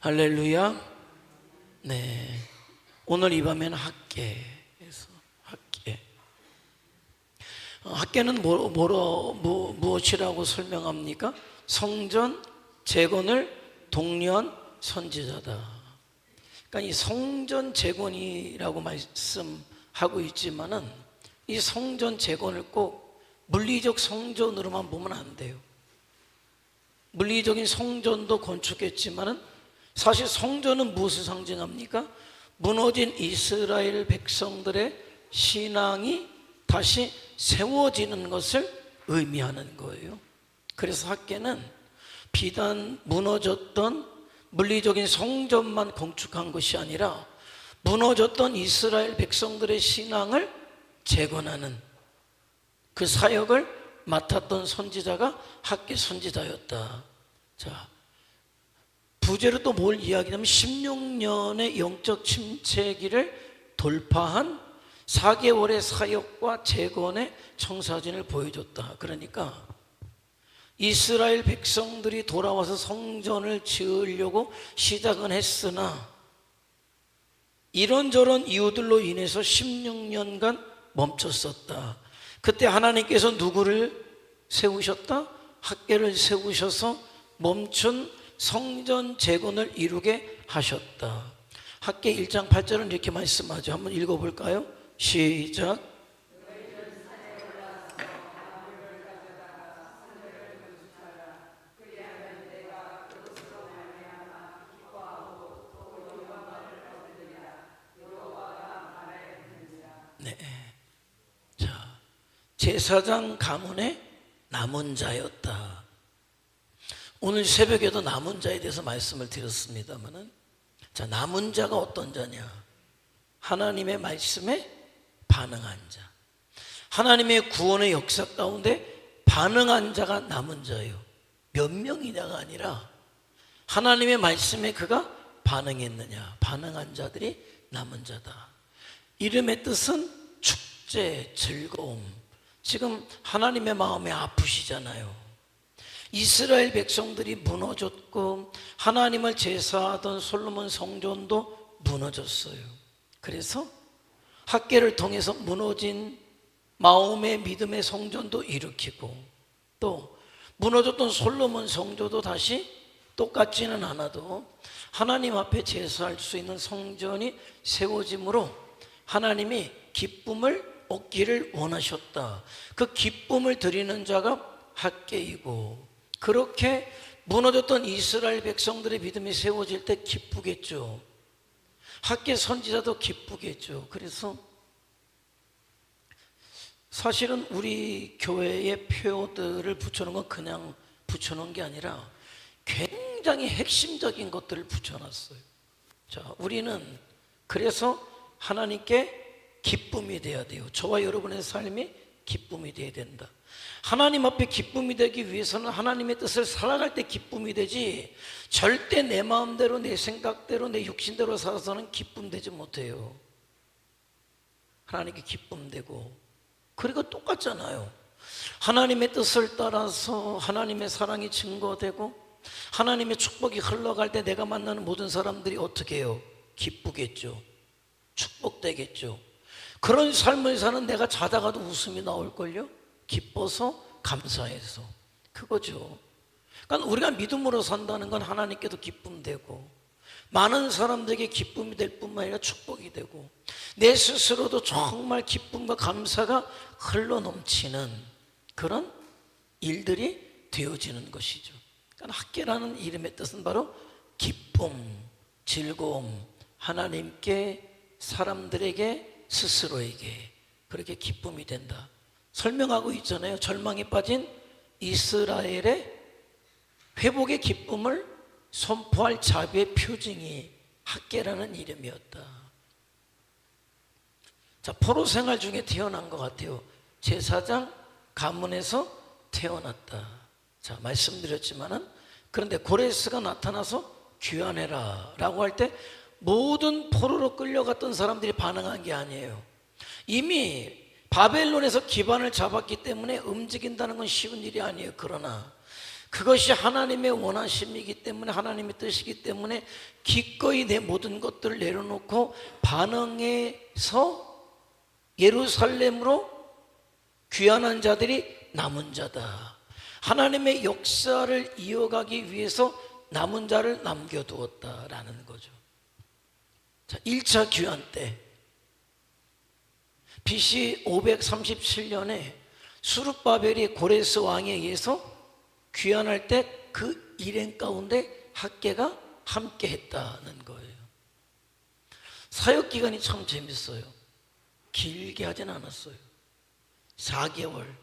할렐루야. 네. 오늘 이 밤에는 학계에서 학계. 학계는 무엇이라고 설명합니까? 성전 재건을 독려한 선지자다. 그러니까 이 성전 재건이라고 말씀하고 있지만은 이 성전 재건을 꼭 물리적 성전으로만 보면 안 돼요. 물리적인 성전도 건축했지만은 사실 성전은 무엇을 상징합니까? 무너진 이스라엘 백성들의 신앙이 다시 세워지는 것을 의미하는 거예요. 그래서 학계는 비단 무너졌던 물리적인 성전만 건축한 것이 아니라 무너졌던 이스라엘 백성들의 신앙을 재건하는 그 사역을 맡았던 선지자가 학계 선지자였다. 자, 부제로 또 뭘 이야기하냐면 16년의 영적 침체기를 돌파한 4개월의 사역과 재건의 청사진을 보여줬다. 그러니까 이스라엘 백성들이 돌아와서 성전을 지으려고 시작은 했으나 이런저런 이유들로 인해서 16년간 멈췄었다. 그때 하나님께서 누구를 세우셨다? 학계를 세우셔서 멈춘 성전 재건을 이루게 하셨다. 학계 1장 8절은 이렇게 말씀하죠. 한번 읽어볼까요? 시작. 네. 자, 제사장 가문의 남은 자였다. 오늘 새벽에도 남은 자에 대해서 말씀을 드렸습니다만은, 자, 남은 자가 어떤 자냐? 하나님의 말씀에 반응한 자. 하나님의 구원의 역사 가운데 반응한 자가 남은 자예요. 몇 명이냐가 아니라 하나님의 말씀에 그가 반응했느냐. 반응한 자들이 남은 자다. 이름의 뜻은 축제, 즐거움. 지금 하나님의 마음이 아프시잖아요. 이스라엘 백성들이 무너졌고 하나님을 제사하던 솔로몬 성전도 무너졌어요. 그래서 학계를 통해서 무너진 마음의 믿음의 성전도 일으키고 또 무너졌던 솔로몬 성전도 다시 똑같지는 않아도 하나님 앞에 제사할 수 있는 성전이 세워짐으로 하나님이 기쁨을 얻기를 원하셨다. 그 기쁨을 드리는 자가 학계이고, 그렇게 무너졌던 이스라엘 백성들의 믿음이 세워질 때 기쁘겠죠. 학계 선지자도 기쁘겠죠. 그래서 사실은 우리 교회의 표들을 붙여놓은 건 그냥 붙여놓은 게 아니라 굉장히 핵심적인 것들을 붙여놨어요. 자, 우리는 그래서 하나님께 기쁨이 돼야 돼요. 저와 여러분의 삶이 기쁨이 돼야 된다. 하나님 앞에 기쁨이 되기 위해서는 하나님의 뜻을 살아갈 때 기쁨이 되지, 절대 내 마음대로 내 생각대로 내 육신대로 살아서는 기쁨 되지 못해요. 하나님께 기쁨 되고, 그리고 똑같잖아요. 하나님의 뜻을 따라서 하나님의 사랑이 증거되고 하나님의 축복이 흘러갈 때 내가 만나는 모든 사람들이 어떻게 해요? 기쁘겠죠. 축복되겠죠. 그런 삶을 사는 내가 자다가도 웃음이 나올걸요? 기뻐서 감사해서. 그거죠. 그러니까 우리가 믿음으로 산다는 건 하나님께도 기쁨 되고 많은 사람들에게 기쁨이 될 뿐만 아니라 축복이 되고 내 스스로도 정말 기쁨과 감사가 흘러넘치는 그런 일들이 되어지는 것이죠. 그러니까 학계라는 이름의 뜻은 바로 기쁨, 즐거움, 하나님께, 사람들에게, 스스로에게 그렇게 기쁨이 된다. 설명하고 있잖아요. 절망에 빠진 이스라엘의 회복의 기쁨을 선포할 자비의 표징이 학계라는 이름이었다. 자, 포로 생활 중에 태어난 것 같아요. 제사장 가문에서 태어났다. 자, 말씀드렸지만은, 그런데 고레스가 나타나서 귀환해라 라고 할 때 모든 포로로 끌려갔던 사람들이 반응한 게 아니에요. 이미 바벨론에서 기반을 잡았기 때문에 움직인다는 건 쉬운 일이 아니에요. 그러나 그것이 하나님의 원하심이기 때문에, 하나님의 뜻이기 때문에 기꺼이 내 모든 것들을 내려놓고 반응해서 예루살렘으로 귀환한 자들이 남은 자다. 하나님의 역사를 이어가기 위해서 남은 자를 남겨두었다라는 거죠. 자, 1차 귀환 때 BC 537년에 수룹바벨이 고레스 왕에 의해서 귀환할 때 그 일행 가운데 학개가 함께 했다는 거예요. 사역 기간이 참 재밌어요. 길게 하진 않았어요. 4개월의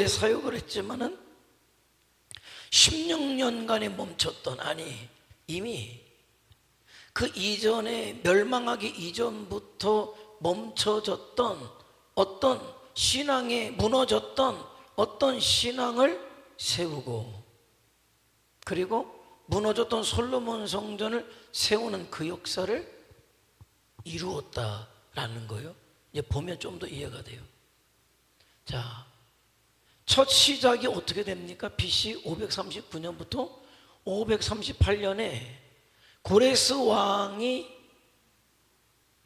사역을 했지만은 16년간에 멈췄던, 아니 이미 그 이전에 멸망하기 이전부터 멈춰졌던 어떤 신앙에 무너졌던 어떤 신앙을 세우고, 그리고 무너졌던 솔로몬 성전을 세우는 그 역사를 이루었다라는 거예요. 이제 보면 좀 더 이해가 돼요. 자, 첫 시작이 어떻게 됩니까? BC 539년부터 538년에 고레스 왕이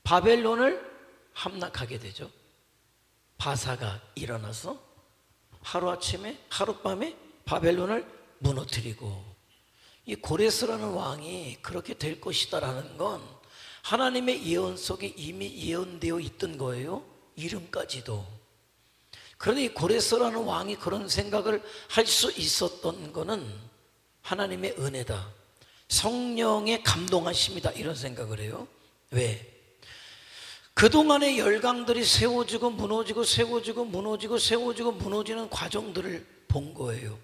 바벨론을 함락하게 되죠. 바사가 일어나서 하루아침에, 하룻밤에 바벨론을 무너뜨리고, 이 고레스라는 왕이 그렇게 될 것이다라는 건 하나님의 예언 속에 이미 예언되어 있던 거예요. 이름까지도. 그런데 이 고레스라는 왕이 그런 생각을 할 수 있었던 거는 하나님의 은혜다, 성령의 감동하심이다, 이런 생각을 해요. 왜? 그동안의 열강들이 세워지고 무너지고 세워지고 무너지고 세워지고 무너지는 과정들을 본 거예요.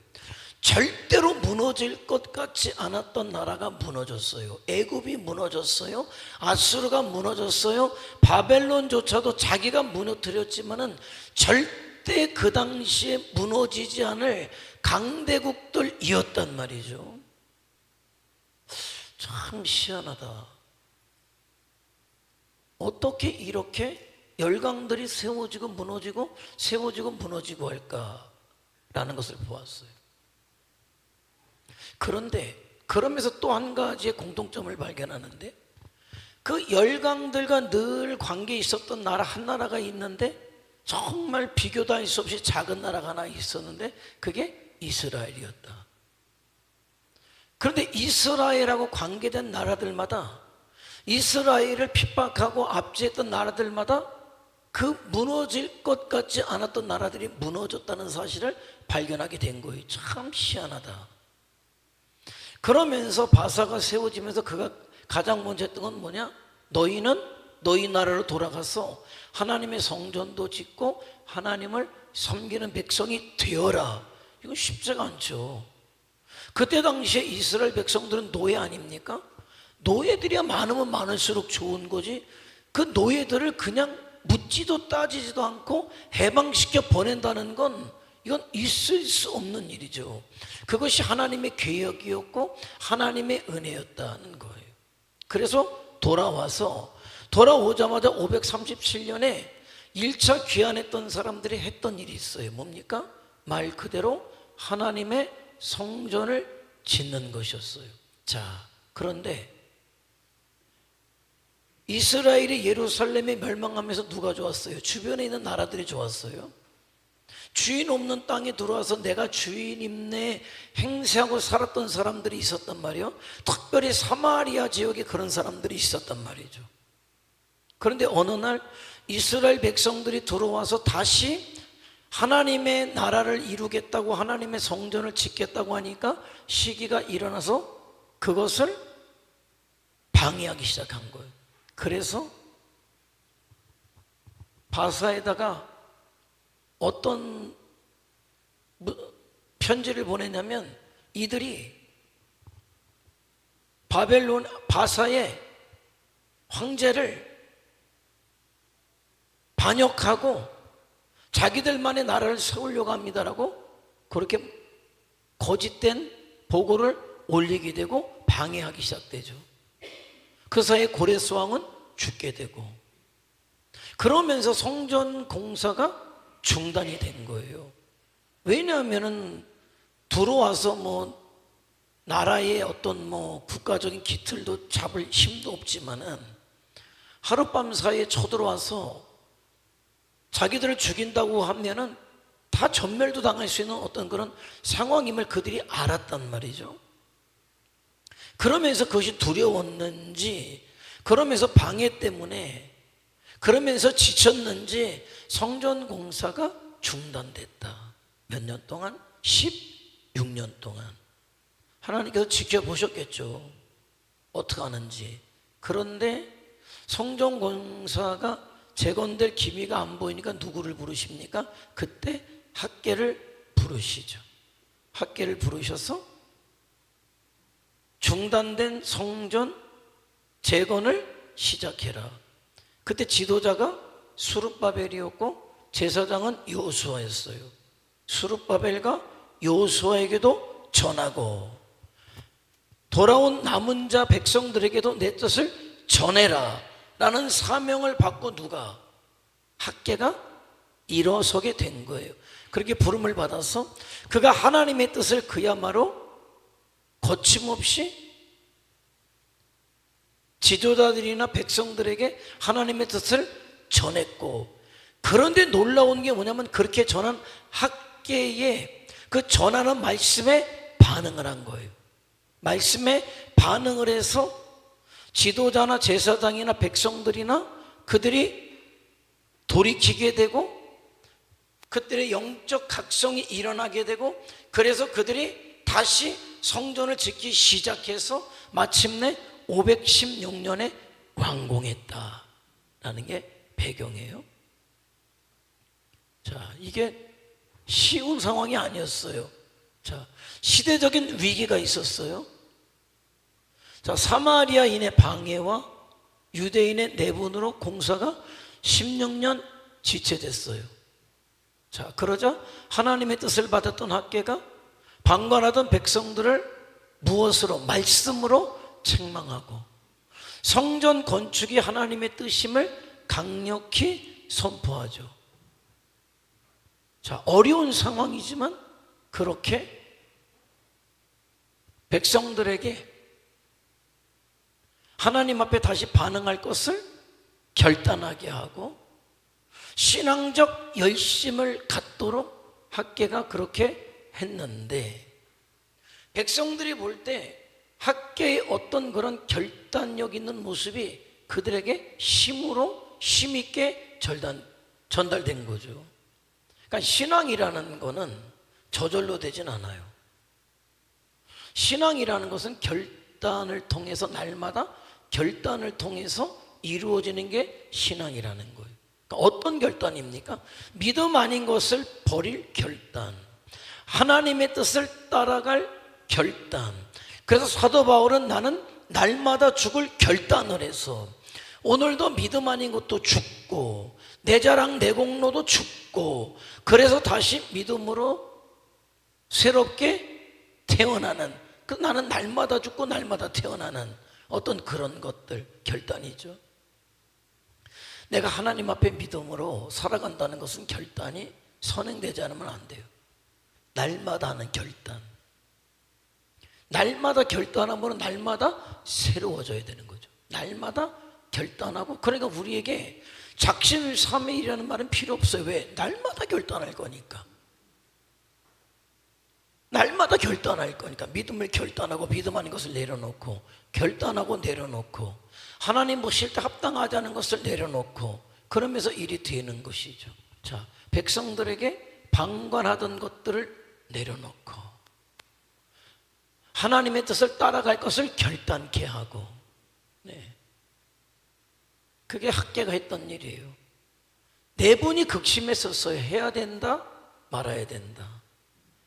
절대로 무너질 것 같지 않았던 나라가 무너졌어요. 애굽이 무너졌어요. 아수르가 무너졌어요. 바벨론조차도 자기가 무너뜨렸지만은 절대 그 당시에 무너지지 않을 강대국들이었단 말이죠. 참 희한하다. 어떻게 이렇게 열강들이 세워지고 무너지고 세워지고 무너지고 할까라는 것을 보았어요. 그런데 그러면서 또 한 가지의 공통점을 발견하는데, 그 열강들과 늘 관계에 있었던 나라 한 나라가 있는데, 정말 비교도 할 수 없이 작은 나라가 하나 있었는데 그게 이스라엘이었다. 그런데 이스라엘하고 관계된 나라들마다, 이스라엘을 핍박하고 압제했던 나라들마다 그 무너질 것 같지 않았던 나라들이 무너졌다는 사실을 발견하게 된 거예요. 참 희한하다. 그러면서 바사가 세워지면서 그가 가장 먼저 했던 건 뭐냐? 너희는 너희 나라로 돌아가서 하나님의 성전도 짓고 하나님을 섬기는 백성이 되어라. 이건 쉽지가 않죠. 그때 당시에 이스라엘 백성들은 노예 아닙니까? 노예들이야 많으면 많을수록 좋은 거지, 그 노예들을 그냥 묻지도 따지지도 않고 해방시켜 보낸다는 건 이건 있을 수 없는 일이죠. 그것이 하나님의 계획이었고 하나님의 은혜였다는 거예요. 그래서 돌아오자마자 537년에 1차 귀환했던 사람들이 했던 일이 있어요. 뭡니까? 말 그대로 하나님의 성전을 짓는 것이었어요. 자, 그런데 이스라엘이 예루살렘에 멸망하면서 누가 좋았어요? 주변에 있는 나라들이 좋았어요. 주인 없는 땅에 들어와서 내가 주인 임내 행세하고 살았던 사람들이 있었단 말이에요. 특별히 사마리아 지역에 그런 사람들이 있었단 말이죠. 그런데 어느 날 이스라엘 백성들이 들어와서 다시 하나님의 나라를 이루겠다고, 하나님의 성전을 짓겠다고 하니까 시기가 일어나서 그것을 방해하기 시작한 거예요. 그래서 바사에다가 어떤 편지를 보냈냐면, 이들이 바사의 황제를 반역하고 자기들만의 나라를 세우려고 합니다라고 그렇게 거짓된 보고를 올리게 되고 방해하기 시작되죠. 그 사이에 고레스 왕은 죽게 되고, 그러면서 성전 공사가 중단이 된 거예요. 왜냐하면은 들어와서 뭐 나라의 어떤 뭐 국가적인 기틀도 잡을 힘도 없지만은 하룻밤 사이에 쳐들어와서 자기들을 죽인다고 하면은 다 전멸도 당할 수 있는 어떤 그런 상황임을 그들이 알았단 말이죠. 그러면서 그것이 두려웠는지, 그러면서 방해 때문에, 그러면서 지쳤는지 성전 공사가 중단됐다. 몇 년 동안? 16년 동안. 하나님께서 지켜보셨겠죠. 어떻게 하는지. 그런데 성전 공사가 재건될 기미가 안 보이니까 누구를 부르십니까? 그때 학개를 부르시죠. 학개를 부르셔서 중단된 성전 재건을 시작해라. 그때 지도자가 스룹바벨이었고 제사장은 여호수아였어요. 스룹바벨과 여호수아에게도 전하고 돌아온 남은 자 백성들에게도 내 뜻을 전해라 라는 사명을 받고 누가? 학개가 일어서게 된 거예요. 그렇게 부름을 받아서 그가 하나님의 뜻을 그야말로 거침없이 지도자들이나 백성들에게 하나님의 뜻을 전했고, 그런데 놀라운 게 뭐냐면 그렇게 전한 학개의 그 전하는 말씀에 반응을 한 거예요. 말씀에 반응을 해서 지도자나 제사장이나 백성들이나 그들이 돌이키게 되고 그들의 영적 각성이 일어나게 되고, 그래서 그들이 다시 성전을 짓기 시작해서 마침내 516년에 완공했다라는 게 배경이에요. 자, 이게 쉬운 상황이 아니었어요. 자, 시대적인 위기가 있었어요. 자, 사마리아인의 방해와 유대인의 내분으로 공사가 16년 지체됐어요. 자, 그러자 하나님의 뜻을 받았던 학개가 방관하던 백성들을 무엇으로? 말씀으로 책망하고 성전 건축이 하나님의 뜻임을 강력히 선포하죠. 자, 어려운 상황이지만 그렇게 백성들에게 하나님 앞에 다시 반응할 것을 결단하게 하고 신앙적 열심을 갖도록 학개가 그렇게 했는데, 백성들이 볼 때 학개의 어떤 그런 결단력 있는 모습이 그들에게 힘있게 전달된 거죠. 그러니까 신앙이라는 거는 저절로 되진 않아요. 신앙이라는 것은 결단을 통해서, 날마다 결단을 통해서 이루어지는 게 신앙이라는 거예요. 그러니까 어떤 결단입니까? 믿음 아닌 것을 버릴 결단, 하나님의 뜻을 따라갈 결단. 그래서 사도 바울은 나는 날마다 죽을 결단을 해서 오늘도 믿음 아닌 것도 죽고 내 자랑 내 공로도 죽고, 그래서 다시 믿음으로 새롭게 태어나는, 그 나는 날마다 죽고 날마다 태어나는 어떤 그런 것들, 결단이죠. 내가 하나님 앞에 믿음으로 살아간다는 것은 결단이 선행되지 않으면 안 돼요. 날마다 하는 결단. 날마다 결단하면 날마다 새로워져야 되는 거죠. 날마다 결단하고, 그러니까 우리에게 작심삼일이라는 말은 필요 없어요. 왜? 날마다 결단할 거니까. 날마다 결단할 거니까. 믿음을 결단하고 믿음 아닌 것을 내려놓고, 결단하고 내려놓고, 하나님 보실 때 합당하지 않은 것을 내려놓고, 그러면서 일이 되는 것이죠. 자, 백성들에게 방관하던 것들을 내려놓고 하나님의 뜻을 따라갈 것을 결단케 하고, 네, 그게 학개가 했던 일이에요. 네 분이 극심했었어요. 해야 된다, 말아야 된다.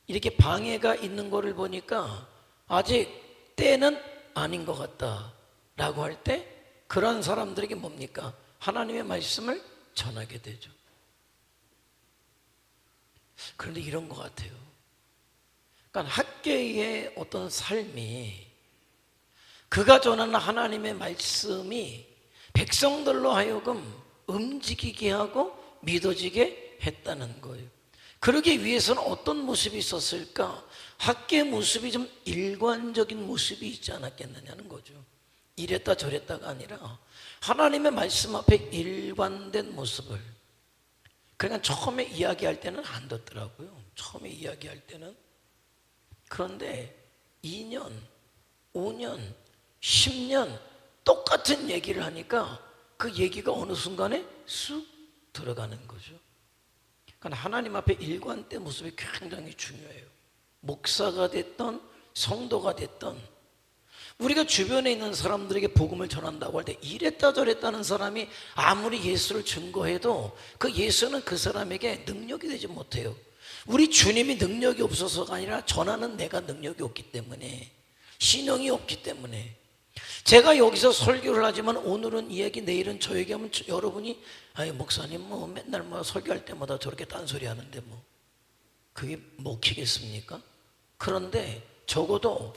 이렇게 방해가 있는 거를 보니까 아직 때는 아닌 것 같다 라고 할 때, 그런 사람들에게 뭡니까? 하나님의 말씀을 전하게 되죠. 그런데 이런 것 같아요. 그러니까 학개의 어떤 삶이, 그가 전하는 하나님의 말씀이 백성들로 하여금 움직이게 하고 믿어지게 했다는 거예요. 그러기 위해서는 어떤 모습이 있었을까? 학계의 모습이 좀 일관적인 모습이 있지 않았겠느냐는 거죠. 이랬다 저랬다가 아니라 하나님의 말씀 앞에 일관된 모습을. 그러니까 처음에 이야기할 때는 안 듣더라고요. 처음에 이야기할 때는. 그런데 2년, 5년, 10년 똑같은 얘기를 하니까 그 얘기가 어느 순간에 쑥 들어가는 거죠. 그러니까 하나님 앞에 일관된 모습이 굉장히 중요해요. 목사가 됐던 성도가 됐던 우리가 주변에 있는 사람들에게 복음을 전한다고 할 때 이랬다 저랬다는 사람이 아무리 예수를 증거해도 그 예수는 그 사람에게 능력이 되지 못해요. 우리 주님이 능력이 없어서가 아니라 전하는 내가 능력이 없기 때문에, 신용이 없기 때문에. 제가 여기서 설교를 하지만 오늘은 이 얘기 내일은 저 얘기하면 여러분이 아니 목사님 뭐 맨날 뭐 설교할 때마다 저렇게 딴소리 하는데 뭐 그게 먹히겠습니까? 그런데 적어도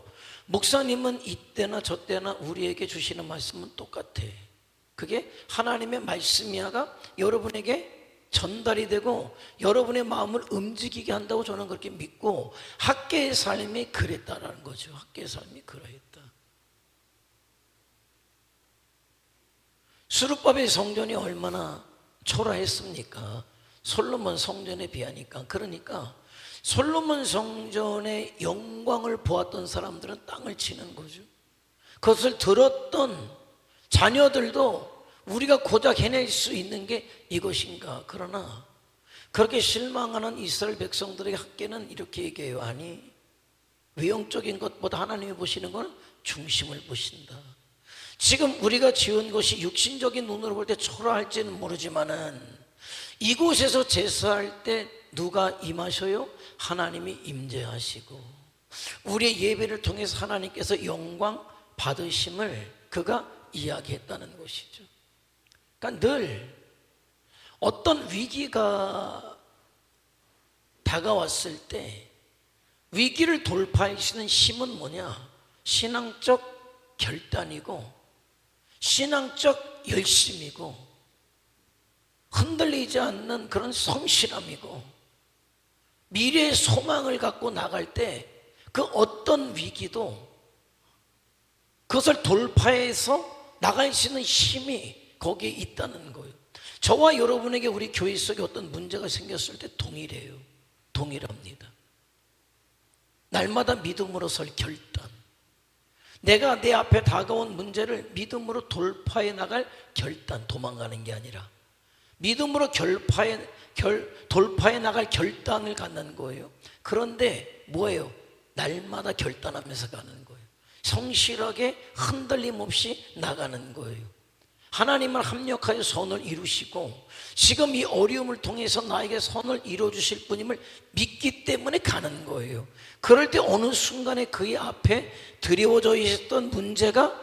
목사님은 이때나 저때나 우리에게 주시는 말씀은 똑같아. 그게 하나님의 말씀이야가 여러분에게 전달이 되고 여러분의 마음을 움직이게 한다고 저는 그렇게 믿고, 학계의 삶이 그랬다라는 거죠. 학계의 삶이 그러했다. 수르바벨 성전이 얼마나 초라했습니까? 솔로몬 성전에 비하니까. 그러니까 솔로몬 성전의 영광을 보았던 사람들은 땅을 치는 거죠. 그것을 들었던 자녀들도 우리가 고작 해낼 수 있는 게 이것인가. 그러나 그렇게 실망하는 이스라엘 백성들에게 학계는 이렇게 얘기해요. 아니, 외형적인 것보다 하나님이 보시는 건 중심을 보신다. 지금 우리가 지은 것이 육신적인 눈으로 볼 때 초라할지는 모르지만은 이곳에서 제사할 때 누가 임하셔요? 하나님이 임재하시고 우리의 예배를 통해서 하나님께서 영광 받으심을 그가 이야기했다는 것이죠. 그러니까 늘 어떤 위기가 다가왔을 때 위기를 돌파하시는 힘은 뭐냐? 신앙적 결단이고 신앙적 열심이고 흔들리지 않는 그런 성실함이고 미래의 소망을 갖고 나갈 때 그 어떤 위기도 그것을 돌파해서 나갈 수 있는 힘이 거기에 있다는 거예요. 저와 여러분에게 우리 교회 속에 어떤 문제가 생겼을 때 동일해요. 동일합니다. 날마다 믿음으로 설 결단, 내가 내 앞에 다가온 문제를 믿음으로 돌파해 나갈 결단, 도망가는 게 아니라 믿음으로 돌파해 나갈 결단을 갖는 거예요. 그런데 뭐예요? 날마다 결단하면서 가는 거예요. 성실하게 흔들림 없이 나가는 거예요. 하나님을 합력하여 선을 이루시고 지금 이 어려움을 통해서 나에게 선을 이루어주실 분임을 믿기 때문에 가는 거예요. 그럴 때 어느 순간에 그의 앞에 드리워져 있었던 문제가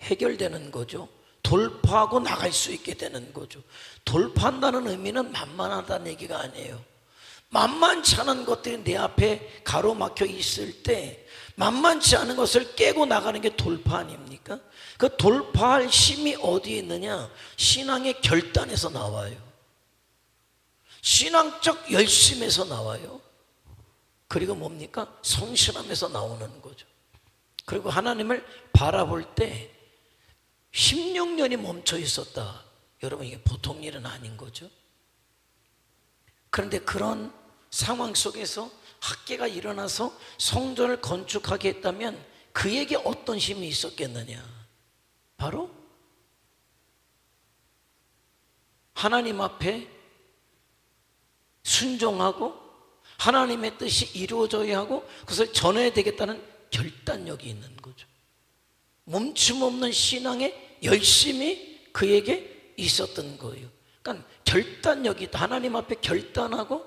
해결되는 거죠. 돌파하고 나갈 수 있게 되는 거죠. 돌파한다는 의미는 만만하다는 얘기가 아니에요. 만만치 않은 것들이 내 앞에 가로막혀 있을 때 만만치 않은 것을 깨고 나가는 게 돌파 아닙니까? 그 돌파할 힘이 어디에 있느냐? 신앙의 결단에서 나와요. 신앙적 열심에서 나와요. 그리고 뭡니까? 성실함에서 나오는 거죠. 그리고 하나님을 바라볼 때 16년이 멈춰 있었다. 여러분, 이게 보통 일은 아닌 거죠. 그런데 그런 상황 속에서 학계가 일어나서 성전을 건축하게 했다면 그에게 어떤 힘이 있었겠느냐? 바로 하나님 앞에 순종하고 하나님의 뜻이 이루어져야 하고 그것을 전해야 되겠다는 결단력이 있는 거죠. 멈춤 없는 신앙의 열심이 그에게 있었던 거예요. 그러니까 결단력이 있다. 하나님 앞에 결단하고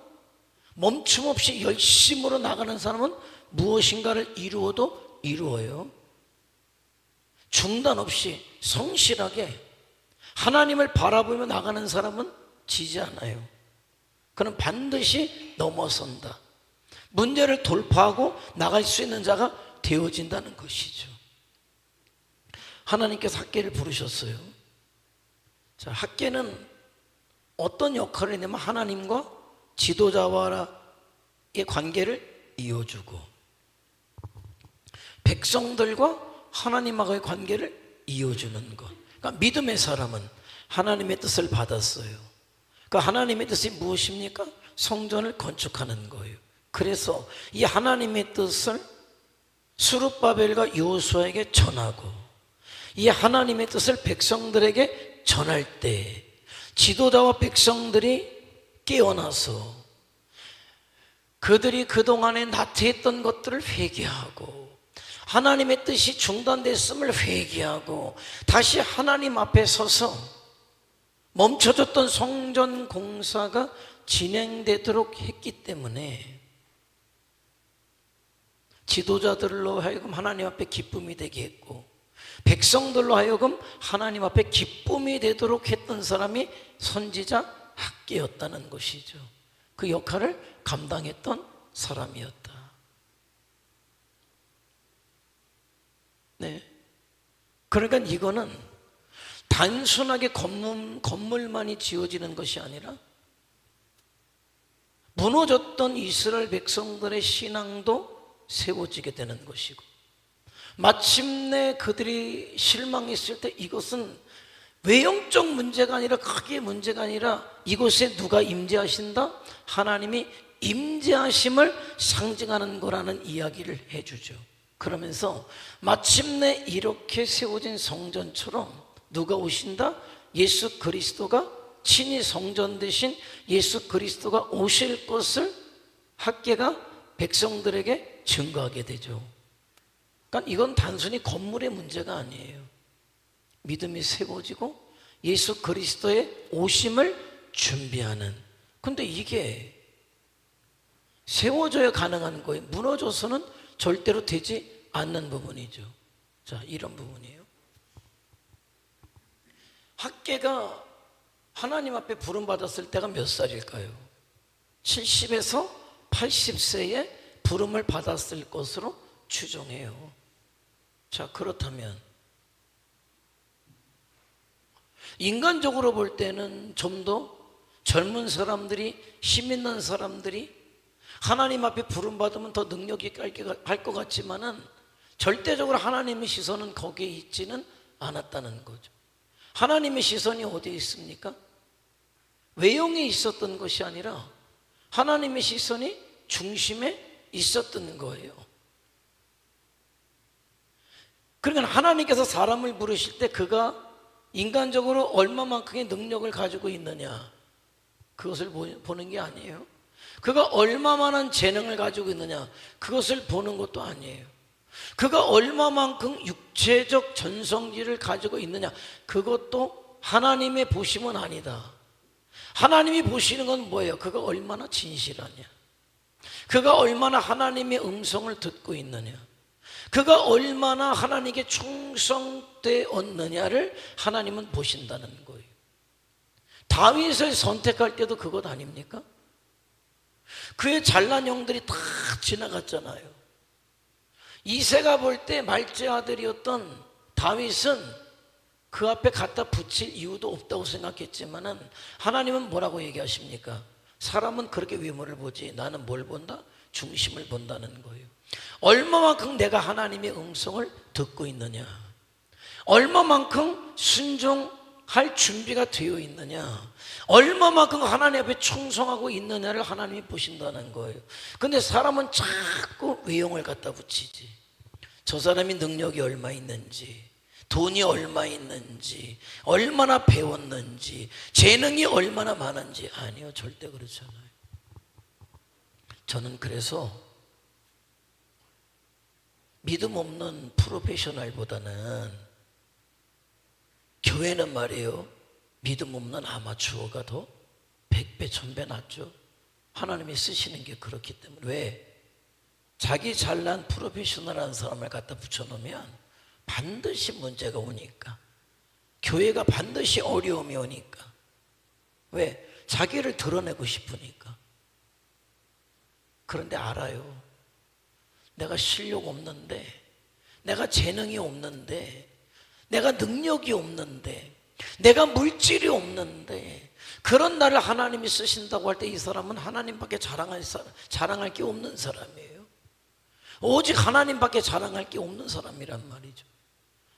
멈춤 없이 열심으로 나가는 사람은 무엇인가를 이루어도 이루어요. 중단 없이 성실하게 하나님을 바라보며 나가는 사람은 지지 않아요. 그는 반드시 넘어선다. 문제를 돌파하고 나갈 수 있는 자가 되어진다는 것이죠. 하나님께서 학계를 부르셨어요. 자, 학계는 어떤 역할을 했냐면 하나님과 지도자와의 관계를 이어주고 백성들과 하나님과의 관계를 이어주는 것. 그러니까 믿음의 사람은 하나님의 뜻을 받았어요. 그 하나님의 뜻이 무엇입니까? 성전을 건축하는 거예요. 그래서 이 하나님의 뜻을 스룹바벨과 여호수아에게 전하고 이 하나님의 뜻을 백성들에게 전할 때 지도자와 백성들이 깨어나서 그들이 그동안에 나태했던 것들을 회개하고 하나님의 뜻이 중단됐음을 회개하고 다시 하나님 앞에 서서 멈춰졌던 성전 공사가 진행되도록 했기 때문에 지도자들로 하여금 하나님 앞에 기쁨이 되게 했고 백성들로 하여금 하나님 앞에 기쁨이 되도록 했던 사람이 선지자 학개였다는 것이죠. 그 역할을 감당했던 사람이었다. 네. 그러니까 이거는 단순하게 건물만이 지어지는 것이 아니라 무너졌던 이스라엘 백성들의 신앙도 세워지게 되는 것이고 마침내 그들이 실망했을 때 이것은 외형적 문제가 아니라 크게 문제가 아니라 이곳에 누가 임재하신다? 하나님이 임재하심을 상징하는 거라는 이야기를 해주죠. 그러면서 마침내 이렇게 세워진 성전처럼 누가 오신다? 예수 그리스도가 친히 성전 대신 예수 그리스도가 오실 것을 학개가 백성들에게 증거하게 되죠. 그러니까 이건 단순히 건물의 문제가 아니에요. 믿음이 세워지고 예수 그리스도의 오심을 준비하는. 근데 이게 세워져야 가능한 거예요. 무너져서는 절대로 되지 않는 부분이죠. 자, 이런 부분이에요. 학개가 하나님 앞에 부름받았을 때가 몇 살일까요? 70에서 80세에 부름을 받았을 것으로 추정해요. 자, 그렇다면 인간적으로 볼 때는 좀 더 젊은 사람들이, 힘 있는 사람들이 하나님 앞에 부름받으면 더 능력 있게 할 것 같지만은 절대적으로 하나님의 시선은 거기에 있지는 않았다는 거죠. 하나님의 시선이 어디에 있습니까? 외형에 있었던 것이 아니라 하나님의 시선이 중심에 있었던 거예요. 그러니까 하나님께서 사람을 부르실 때 그가 인간적으로 얼마만큼의 능력을 가지고 있느냐, 그것을 보는 게 아니에요. 그가 얼마만한 재능을 가지고 있느냐, 그것을 보는 것도 아니에요. 그가 얼마만큼 육체적 전성기를 가지고 있느냐, 그것도 하나님의 보심은 아니다. 하나님이 보시는 건 뭐예요? 그가 얼마나 진실하냐, 그가 얼마나 하나님의 음성을 듣고 있느냐, 그가 얼마나 하나님께 충성되었느냐를 하나님은 보신다는 거예요. 다윗을 선택할 때도 그것 아닙니까? 그의 잘난 형들이 다 지나갔잖아요. 이새가 볼 때 말제 아들이었던 다윗은 그 앞에 갖다 붙일 이유도 없다고 생각했지만은 하나님은 뭐라고 얘기하십니까? 사람은 그렇게 외모를 보지 나는 뭘 본다? 중심을 본다는 거예요. 얼마만큼 내가 하나님의 음성을 듣고 있느냐, 얼마만큼 순종할 준비가 되어 있느냐, 얼마만큼 하나님 앞에 충성하고 있느냐를 하나님이 보신다는 거예요. 근데 사람은 자꾸 외형을 갖다 붙이지. 저 사람이 능력이 얼마 있는지, 돈이 얼마 있는지, 얼마나 배웠는지, 재능이 얼마나 많은지. 아니요, 절대 그렇지 않아요. 저는 그래서 믿음 없는 프로페셔널보다는 교회는 말이에요, 믿음 없는 아마추어가 더 100배 1000배 낫죠. 하나님이 쓰시는 게 그렇기 때문에. 왜? 자기 잘난 프로페셔널한 사람을 갖다 붙여놓으면 반드시 문제가 오니까, 교회가 반드시 어려움이 오니까. 왜? 자기를 드러내고 싶으니까. 그런데 알아요, 내가 실력 없는데, 내가 재능이 없는데, 내가 능력이 없는데, 내가 물질이 없는데 그런 나를 하나님이 쓰신다고 할 때 이 사람은 하나님밖에 자랑할 게 없는 사람이에요. 오직 하나님밖에 자랑할 게 없는 사람이란 말이죠.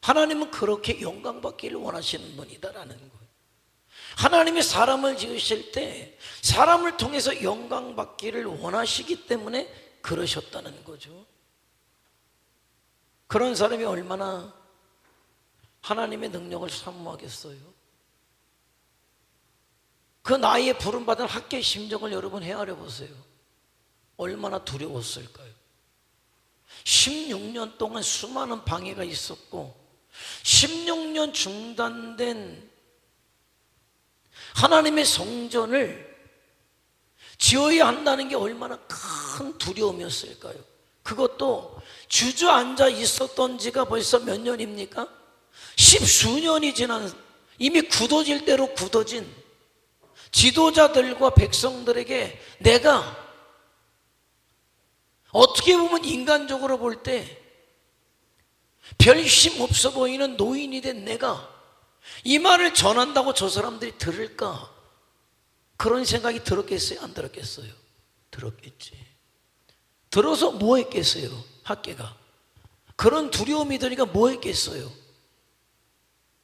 하나님은 그렇게 영광받기를 원하시는 분이다라는 거예요. 하나님이 사람을 지으실 때 사람을 통해서 영광받기를 원하시기 때문에 그러셨다는 거죠. 그런 사람이 얼마나 하나님의 능력을 사모하겠어요? 그 나이에 부름받은 학교의 심정을 여러분 헤아려 보세요. 얼마나 두려웠을까요? 16년 동안 수많은 방해가 있었고 16년 중단된 하나님의 성전을 지어야 한다는 게 얼마나 큰 두려움이었을까요? 그것도 주저앉아 있었던 지가 벌써 몇 년입니까? 10수년이 지난, 이미 굳어질 대로 굳어진 지도자들과 백성들에게 내가 어떻게 보면 인간적으로 볼 때 별심 없어 보이는 노인이 된 내가 이 말을 전한다고 저 사람들이 들을까? 그런 생각이 들었겠어요? 안 들었겠어요? 들었겠지. 들어서 뭐 했겠어요? 학계가 그런 두려움이 드니까 뭐 했겠어요?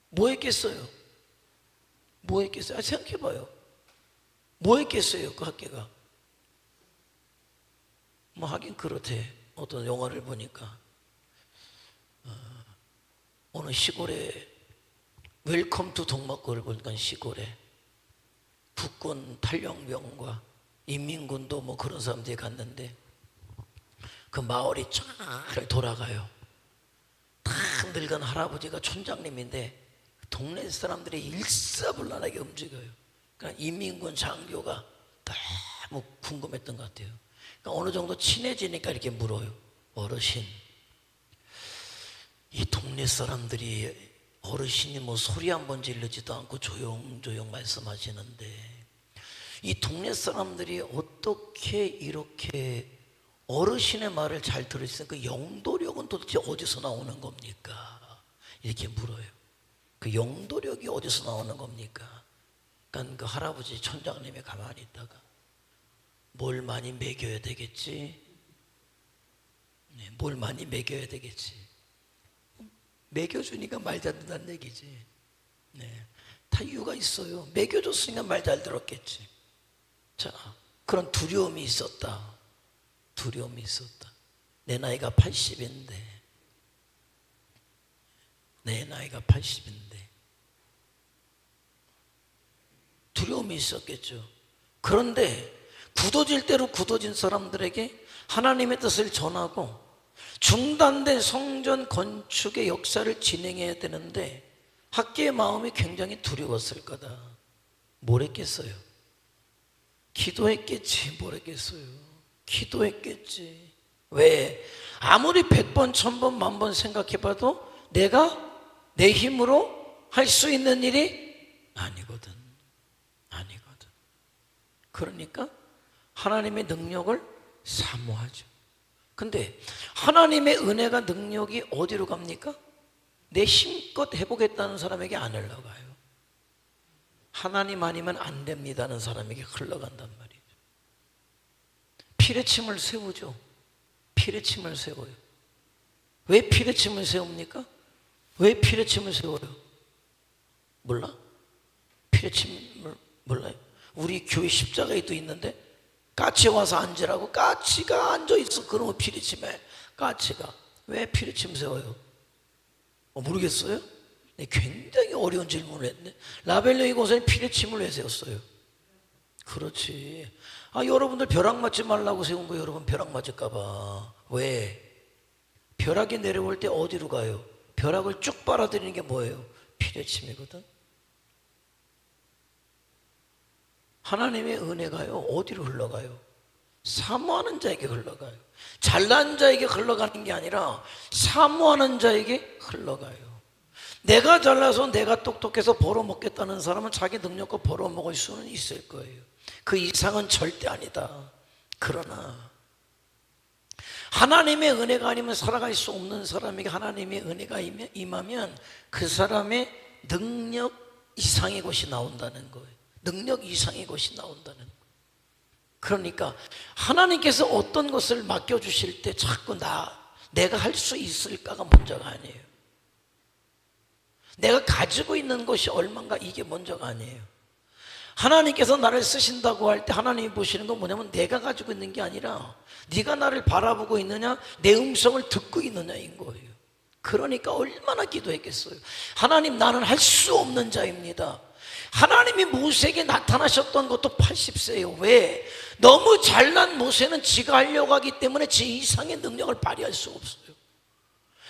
뭐 했겠어요? 뭐 했겠어요? 생각해봐요. 뭐 했겠어요? 그 학계가 뭐 하긴 그렇대. 어떤 영화를 보니까 어느 시골에 웰컴 투 동막골을 보니까 시골에 국군 탈영병과 인민군도 뭐 그런 사람들이 갔는데 그 마을이 쫙 돌아가요. 다 늙은 할아버지가 촌장님인데 동네 사람들이 일사불란하게 움직여요. 그러니까 인민군 장교가 너무 궁금했던 것 같아요. 그러니까 어느 정도 친해지니까 이렇게 물어요. 어르신, 이 동네 사람들이 어르신이 뭐 소리 한 번 지르지도 않고 조용조용 말씀하시는데 이 동네 사람들이 어떻게 이렇게 어르신의 말을 잘 들을 수 있는 그 영도력은 도대체 어디서 나오는 겁니까? 이렇게 물어요. 그 영도력이 어디서 나오는 겁니까? 그러니까 그 할아버지 촌장님이 가만히 있다가 뭘 많이 먹여야 되겠지? 네, 뭘 많이 먹여야 되겠지? 먹여주니까 말 잘 듣는다는 얘기지. 네, 다 이유가 있어요. 먹여줬으니까 말 잘 들었겠지. 자, 그런 두려움이 있었다. 두려움이 있었다. 내 나이가 80인데 내 나이가 80인데 두려움이 있었겠죠. 그런데 굳어질 대로 굳어진 사람들에게 하나님의 뜻을 전하고 중단된 성전 건축의 역사를 진행해야 되는데 학계의 마음이 굉장히 두려웠을 거다. 뭘 했겠어요? 기도했겠지. 뭘 했겠어요? 기도했겠지. 왜? 아무리 100번, 1000번, 10,000번 생각해봐도 내가 내 힘으로 할 수 있는 일이 아니거든. 아니거든. 그러니까 하나님의 능력을 사모하죠. 근데 하나님의 은혜가 능력이 어디로 갑니까? 내 힘껏 해보겠다는 사람에게 안 흘러가요. 하나님 아니면 안 됩니다는 사람에게 흘러간단 말이죠. 피레침을 세우죠. 피레침을 세워요. 왜 피레침을 세웁니까? 왜 피레침을 세워요? 몰라? 피레침을 몰라요? 우리 교회 십자가에 또 있는데 까치 와서 앉으라고 까치가 앉아있어. 그러면 피레침에 까치가 왜 피레침 세워요? 모르겠어요? 네, 굉장히 어려운 질문을 했네. 라벨레이 고사님 피레침을 왜 세웠어요? 그렇지. 여러분들 벼락 맞지 말라고 세운 거 여러분 벼락 맞을까봐. 왜? 벼락이 내려올 때 어디로 가요? 벼락을 쭉 빨아들이는 게 뭐예요? 피레침이거든. 하나님의 은혜가요 어디로 흘러가요? 사모하는 자에게 흘러가요. 잘난 자에게 흘러가는 게 아니라 사모하는 자에게 흘러가요. 내가 잘나서 내가 똑똑해서 벌어먹겠다는 사람은 자기 능력과 벌어먹을 수는 있을 거예요. 그 이상은 절대 아니다. 그러나 하나님의 은혜가 아니면 살아갈 수 없는 사람에게 하나님의 은혜가 임하면 그 사람의 능력 이상의 것이 나온다는 거예요. 능력 이상의 것이 나온다는 거예요. 그러니까 하나님께서 어떤 것을 맡겨주실 때 자꾸 내가 할 수 있을까가 먼저가 아니에요. 내가 가지고 있는 것이 얼마인가, 이게 먼저가 아니에요. 하나님께서 나를 쓰신다고 할 때 하나님이 보시는 건 뭐냐면 내가 가지고 있는 게 아니라 네가 나를 바라보고 있느냐, 내 음성을 듣고 있느냐인 거예요. 그러니까 얼마나 기도했겠어요. 하나님, 나는 할 수 없는 자입니다. 하나님이 모세에게 나타나셨던 것도 80세예요. 왜? 너무 잘난 모세는 지가 하려고 하기 때문에 지 이상의 능력을 발휘할 수가 없어요.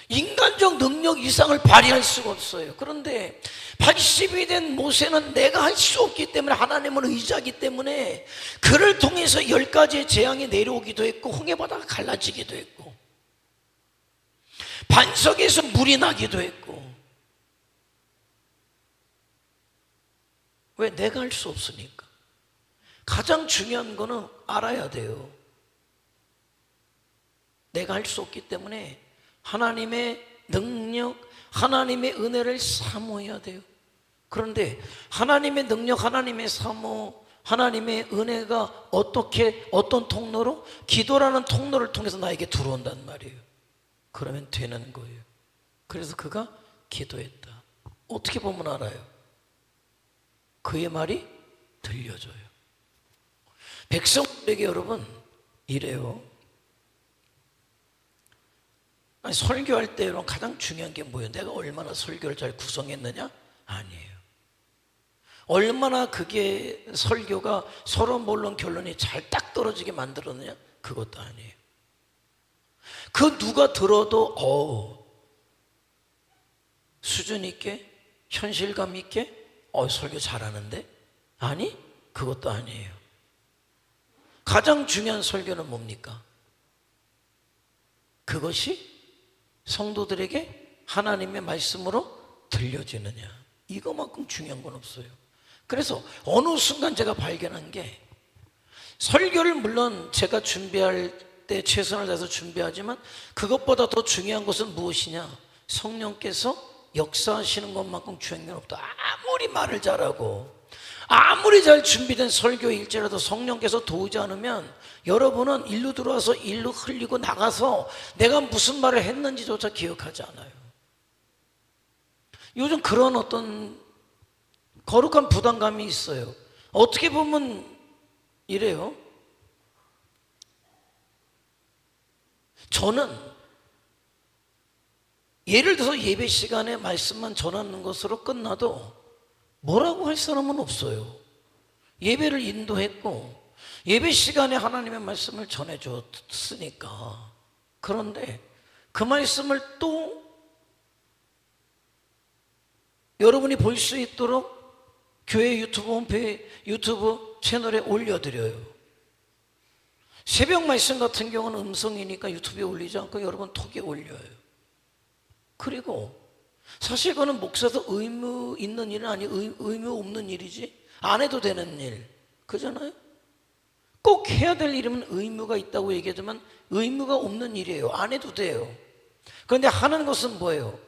인간적 능력 이상을 발휘할 수가 없어요. 그런데 80이 된 모세는 내가 할 수 없기 때문에, 하나님은 의지하기 때문에 그를 통해서 10가지의 재앙이 내려오기도 했고, 홍해바다가 갈라지기도 했고, 반석에서 물이 나기도 했고. 왜? 내가 할 수 없으니까. 가장 중요한 거는 알아야 돼요. 내가 할 수 없기 때문에 하나님의 능력, 하나님의 은혜를 사모해야 돼요. 그런데 하나님의 능력, 하나님의 사모, 하나님의 은혜가 어떤 통로로? 기도라는 통로를 통해서 나에게 들어온단 말이에요. 그러면 되는 거예요. 그래서 그가 기도했다. 어떻게 보면 알아요? 그의 말이 들려져요. 백성들에게 여러분 이래요. 아니, 설교할 때 여러분 가장 중요한 게 뭐예요? 내가 얼마나 설교를 잘 구성했느냐? 아니에요. 얼마나 그게 설교가 서로 몰론 결론이 잘 딱 떨어지게 만들었느냐? 그것도 아니에요. 그 누가 들어도 수준 있게, 현실감 있게 설교 잘하는데? 아니, 그것도 아니에요. 가장 중요한 설교는 뭡니까? 그것이 성도들에게 하나님의 말씀으로 들려지느냐, 이거만큼 중요한 건 없어요. 그래서 어느 순간 제가 발견한 게, 설교를 물론 제가 준비할 때 최선을 다해서 준비하지만 그것보다 더 중요한 것은 무엇이냐? 성령께서 역사하시는 것만큼 중요한 건 없다. 아무리 말을 잘하고 아무리 잘 준비된 설교일지라도 성령께서 도우지 않으면 여러분은 일로 들어와서 일로 흘리고 나가서 내가 무슨 말을 했는지조차 기억하지 않아요. 요즘 그런 어떤 거룩한 부담감이 있어요. 어떻게 보면 이래요. 저는 예를 들어서 예배 시간에 말씀만 전하는 것으로 끝나도 뭐라고 할 사람은 없어요. 예배를 인도했고 예배 시간에 하나님의 말씀을 전해줬으니까. 그런데 그 말씀을 또 여러분이 볼 수 있도록 교회 유튜브 홈페이지, 유튜브 채널에 올려드려요. 새벽 말씀 같은 경우는 음성이니까 유튜브에 올리지 않고 여러분 톡에 올려요. 그리고 사실 그거는 목사도 의무 있는 일은 아니고 의무 없는 일이지, 안 해도 되는 일, 그잖아요. 꼭 해야 될 일이면 의무가 있다고 얘기하지만 의무가 없는 일이에요. 안 해도 돼요. 그런데 하는 것은 뭐예요?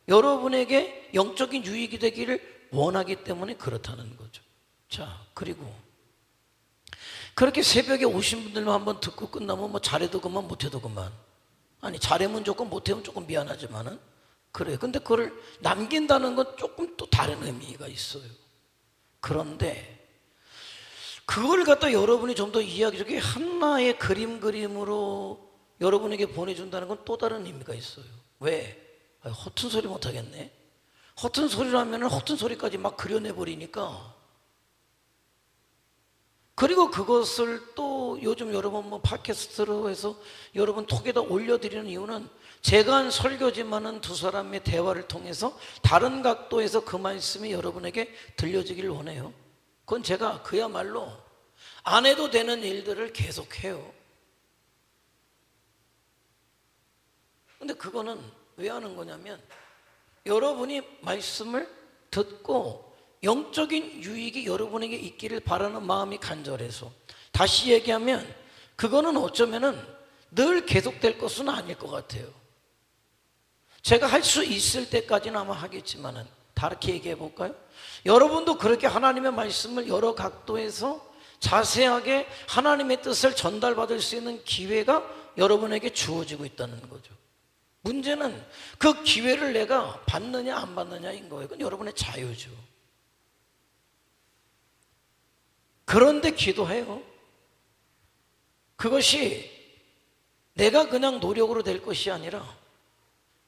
여러분에게 영적인 유익이 되기를 원하기 때문에 그렇다는 거죠. 자, 그리고 그렇게 새벽에 오신 분들만 한번 듣고 끝나면 뭐 잘해도 그만 못해도 그만. 아니, 잘하면 조금 못하면 조금 미안하지만은 그래요. 근데 그걸 남긴다는 건 조금 또 다른 의미가 있어요. 그런데 그걸 갖다 여러분이 좀 더 이야기적인 하나의 그림으로 여러분에게 보내준다는 건 또 다른 의미가 있어요. 왜? 허튼 소리 못하겠네. 허튼 소리라면 허튼 소리까지 막 그려내버리니까. 그리고 그것을 또 요즘 여러분 뭐 팟캐스트로 해서 여러분 톡에다 올려드리는 이유는 제가 한 설교지만은 두 사람의 대화를 통해서 다른 각도에서 그 말씀이 여러분에게 들려지기를 원해요. 그건 제가 그야말로 안 해도 되는 일들을 계속해요. 근데 그거는 왜 하는 거냐면 여러분이 말씀을 듣고 영적인 유익이 여러분에게 있기를 바라는 마음이 간절해서. 다시 얘기하면 그거는 어쩌면은 늘 계속될 것은 아닐 것 같아요. 제가 할 수 있을 때까지는 아마 하겠지만은 다르게 얘기해 볼까요? 여러분도 그렇게 하나님의 말씀을 여러 각도에서 자세하게 하나님의 뜻을 전달받을 수 있는 기회가 여러분에게 주어지고 있다는 거죠. 문제는 그 기회를 내가 받느냐 안 받느냐인 거예요. 그건 여러분의 자유죠. 그런데 기도해요. 그것이 내가 그냥 노력으로 될 것이 아니라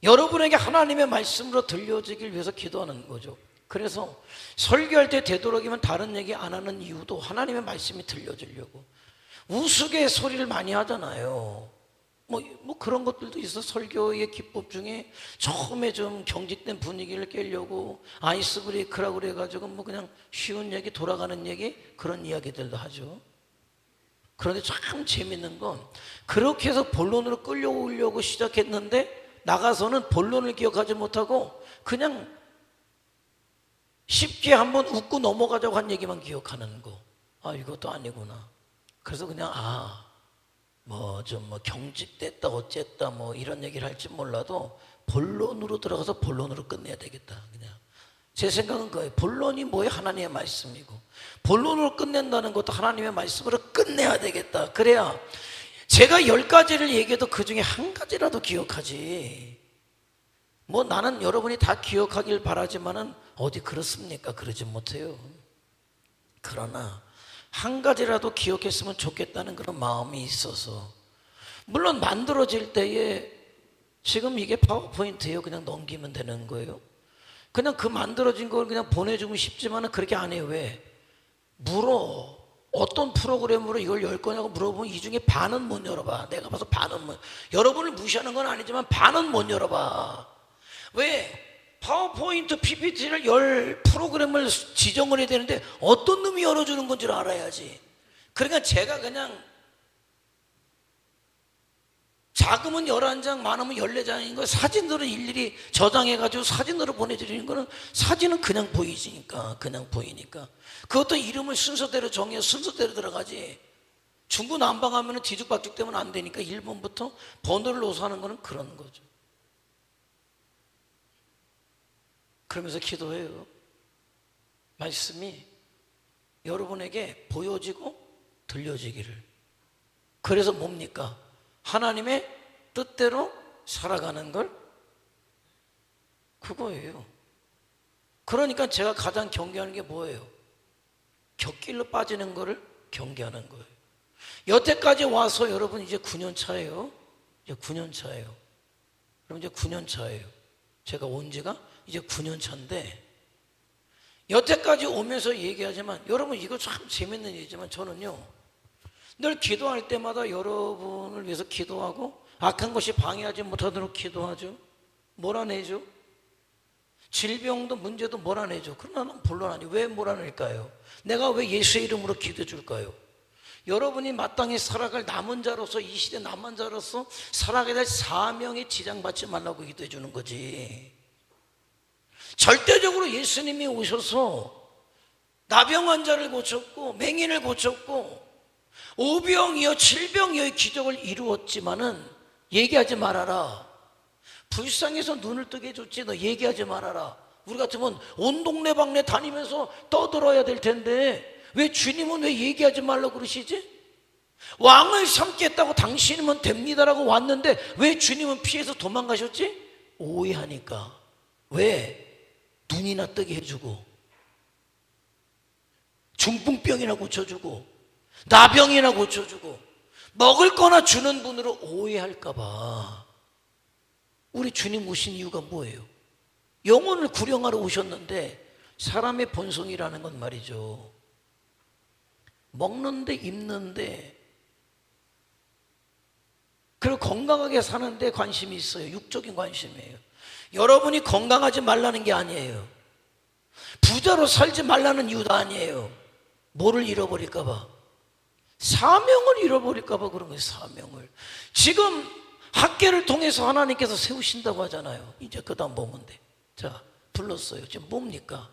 여러분에게 하나님의 말씀으로 들려지길 위해서 기도하는 거죠. 그래서 설교할 때 되도록이면 다른 얘기 안 하는 이유도 하나님의 말씀이 들려지려고. 우스갯소리를 많이 하잖아요. 뭐 그런 것들도 있어. 설교의 기법 중에 처음에 좀 경직된 분위기를 깨려고 아이스 브레이크라고 그래가지고 뭐 그냥 쉬운 얘기, 돌아가는 얘기, 그런 이야기들도 하죠. 그런데 참 재밌는 건 그렇게 해서 본론으로 끌려오려고 시작했는데 나가서는 본론을 기억하지 못하고 그냥 쉽게 한번 웃고 넘어가자고 한 얘기만 기억하는 거. 아, 이것도 아니구나. 그래서 그냥 뭐 경직됐다 어쨌다 뭐 이런 얘기를 할지 몰라도 본론으로 들어가서 본론으로 끝내야 되겠다. 그냥 제 생각은 그거예요. 본론이 뭐예요? 하나님의 말씀이고 본론으로 끝낸다는 것도 하나님의 말씀으로 끝내야 되겠다. 그래야 제가 10가지를 얘기해도 그 중에 한 가지라도 기억하지. 뭐 나는 여러분이 다 기억하길 바라지만은 어디 그렇습니까? 그러지 못해요. 그러나 한 가지라도 기억했으면 좋겠다는 그런 마음이 있어서, 물론 만들어질 때에 지금 이게 파워포인트예요. 그냥 넘기면 되는 거예요. 그냥 그 만들어진 걸 그냥 보내주면 쉽지만은 그렇게 안 해요. 왜? 어떤 프로그램으로 이걸 열 거냐고 물어보면 이 중에 반은 못 열어봐. 내가 봐서 반은 여러분을 무시하는 건 아니지만 반은 못 열어봐. 왜? 파워포인트 PPT를 열 프로그램을 지정을 해야 되는데 어떤 놈이 열어주는 건지를 알아야지. 그러니까 제가 그냥 작으면 11장, 많으면 14장인 거 사진으로 일일이 저장해가지고 사진으로 보내드리는 거는 사진은 그냥 보이니까, 그것도 이름을 순서대로 정해서 순서대로 들어가지. 중구난방하면 뒤죽박죽 되면 안 되니까 1번부터 번호를 넣어서 하는 거는 그런 거죠. 그러면서 기도해요. 말씀이 여러분에게 보여지고 들려지기를. 그래서 뭡니까? 하나님의 뜻대로 살아가는 걸, 그거예요. 그러니까 제가 가장 경계하는 게 뭐예요? 곁길로 빠지는 거를 경계하는 거예요. 여태까지 와서 여러분 이제 9년 차예요. 이제 9년 차예요. 그럼 이제 9년 차예요. 제가 온 지가 이제 9년 차인데, 여태까지 오면서 얘기하지만 여러분 이거 참 재밌는 얘기지만 저는요 늘 기도할 때마다 여러분을 위해서 기도하고 악한 것이 방해하지 못하도록 기도하죠. 몰아내죠. 질병도 문제도 몰아내죠. 그러나 난 본론 아니에요. 왜 몰아낼까요? 내가 왜 예수의 이름으로 기도해 줄까요? 여러분이 마땅히 살아갈 남은 자로서, 이 시대 남은 자로서 살아가야 될 사명에 지장받지 말라고 기도해 주는 거지. 절대적으로 예수님이 오셔서 나병 환자를 고쳤고 맹인을 고쳤고 오병이어 칠병이어의 기적을 이루었지만은 얘기하지 말아라. 불쌍해서 눈을 뜨게 해줬지 너 얘기하지 말아라. 우리 같으면 온 동네방네 다니면서 떠들어야 될 텐데 왜 주님은 왜 얘기하지 말라고 그러시지? 왕을 삼겠다고 당신이면 됩니다라고 왔는데 왜 주님은 피해서 도망가셨지? 오해하니까. 왜? 눈이나 뜨게 해주고 중풍병이나 고쳐주고 나병이나 고쳐주고 먹을 거나 주는 분으로 오해할까봐. 우리 주님 오신 이유가 뭐예요? 영혼을 구령하러 오셨는데 사람의 본성이라는 건 말이죠, 먹는데 입는데 그리고 건강하게 사는데 관심이 있어요. 육적인 관심이에요. 여러분이 건강하지 말라는 게 아니에요. 부자로 살지 말라는 이유도 아니에요. 뭐를 잃어버릴까 봐? 사명을 잃어버릴까 봐 그런 거예요. 사명을. 지금 학계를 통해서 하나님께서 세우신다고 하잖아요. 이제 그 다음 보면 돼. 자, 불렀어요. 지금 뭡니까?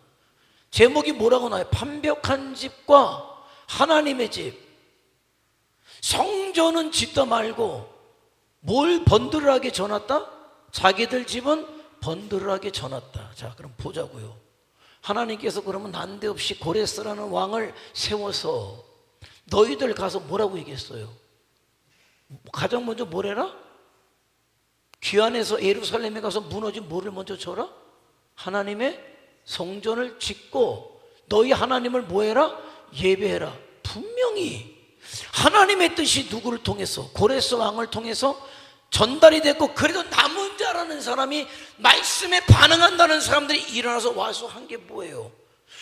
제목이 뭐라고 나와요? 판벽한 집과 하나님의 집. 성전은 짓다 말고 뭘 번들하게 전놨다? 자기들 집은 번들하게 전놨다. 자, 그럼 보자고요. 하나님께서 그러면 난데없이 고레스라는 왕을 세워서 너희들 가서 뭐라고 얘기했어요? 가장 먼저 뭐래라? 귀환해서 예루살렘에 가서 무너진 뭐를 먼저 쳐라? 하나님의 성전을 짓고 너희 하나님을 뭐해라? 예배해라. 분명히 하나님의 뜻이 누구를 통해서, 고레스 왕을 통해서 전달이 됐고, 그래도 남은 자라는 사람이 말씀에 반응한다는 사람들이 일어나서 와서 한 게 뭐예요?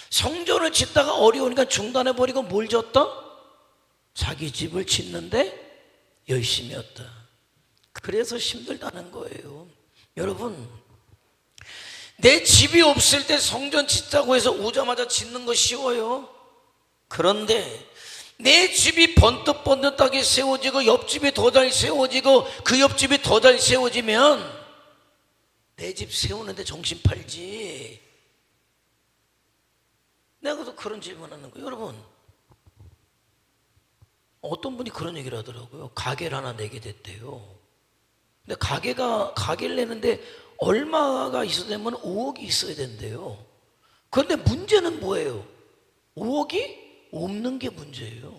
성전을 짓다가 어려우니까 중단해버리고 뭘 졌다? 자기 집을 짓는데 열심히 했다. 그래서 힘들다는 거예요. 여러분, 내 집이 없을 때 성전 짓자고 해서 오자마자 짓는 거 쉬워요. 그런데 내 집이 번뜩번뜩하게 세워지고 옆집이 더 잘 세워지고 그 옆집이 더 잘 세워지면 내 집 세우는데 정신 팔지. 내가 또 그런 질문하는 거예요. 여러분, 어떤 분이 그런 얘기를 하더라고요. 가게를 하나 내게 됐대요. 근데 가게를 내는데 얼마가 있어야 되면 5억이 있어야 된대요. 그런데 문제는 뭐예요? 5억이 없는 게 문제예요.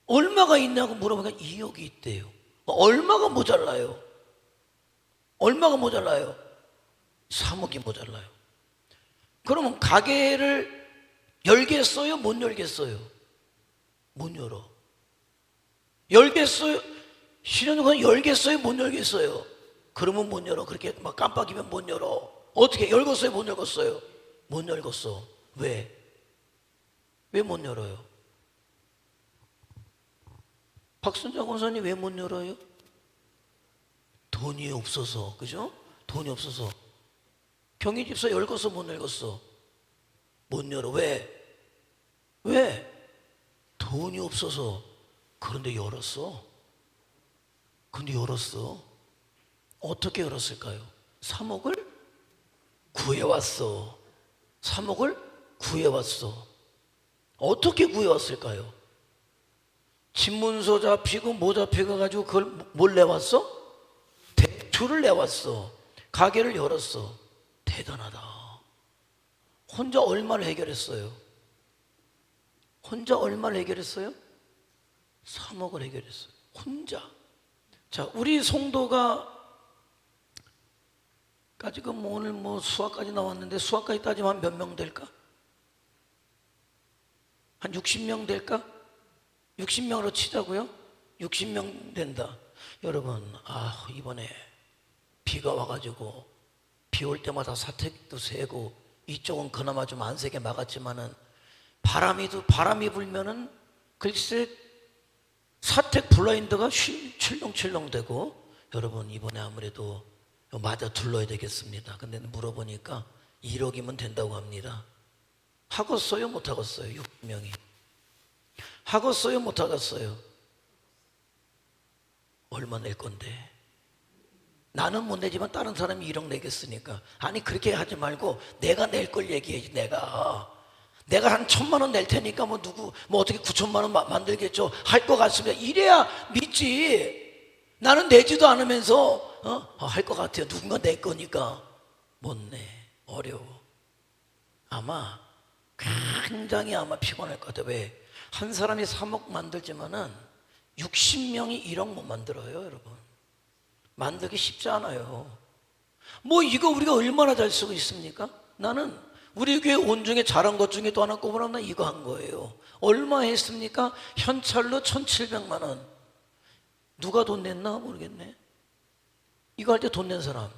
얼마가 있냐고 물어보니까 2억이 있대요. 얼마가 모자라요? 얼마가 모자라요? 3억이 모자라요. 그러면 가게를 열겠어요? 못 열겠어요? 못 열어. 열겠어요? 신혼여행 열겠어요? 못 열겠어요? 그러면 못 열어. 그렇게 막 깜빡이면 못 열어. 어떻게 열겠어요? 못 열겠어요? 못 열겠어. 왜? 왜 못 열어요? 박순자 권사님 왜 못 열어요? 돈이 없어서. 그죠? 돈이 없어서. 경희집사 열겠어? 못 열겠어? 못 열어. 왜? 왜? 돈이 없어서. 그런데 열었어. 근데 열었어. 어떻게 열었을까요? 3억을 구해왔어. 3억을 구해왔어. 어떻게 구해왔을까요? 집문서 잡히고 뭐 잡히고 가지고 그걸 뭘 내왔어? 대출을 내왔어. 가게를 열었어. 대단하다. 혼자 얼마를 해결했어요? 혼자 얼마를 해결했어요? 3억을 해결했어요. 혼자. 자, 우리 성도가 지금 오늘 수학까지 나왔는데 수학까지 따지면 몇 명 될까? 한 60명 될까? 60명으로 치자고요? 60명 된다. 여러분, 이번에 비가 와가지고 비 올 때마다 사택도 새고 이쪽은 그나마 좀 안 세게 막았지만은 바람이 불면은 글쎄 사택 블라인드가 출렁출렁 되고, 여러분 이번에 아무래도 맞아 둘러야 되겠습니다. 근데 물어보니까 1억이면 된다고 합니다. 하겠어요? 못 하겠어요? 6명이 하겠어요? 못 하겠어요? 얼마 낼 건데? 나는 못 내지만 다른 사람이 1억 내겠으니까. 아니 그렇게 하지 말고 내가 낼 걸 얘기해야지. 내가 한 1,000만 원 낼 테니까 누구 어떻게 9천만 원 만들겠죠 할 것 같습니다. 이래야 믿지. 나는 내지도 않으면서 할 것 같아요. 누군가 낼 거니까. 못 내. 어려워. 아마 굉장히 피곤할 것 같아요. 왜? 한 사람이 3억 만들지만은 60명이 1억 못 만들어요, 여러분. 만들기 쉽지 않아요. 이거 우리가 얼마나 잘 쓰고 있습니까? 나는 우리 교회 온중에 잘한 것 중에 또 하나 꼽으라면 나 이거 한 거예요. 얼마 했습니까? 현찰로 1,700만 원. 누가 돈 냈나 모르겠네. 이거 할 때 돈 낸 사람.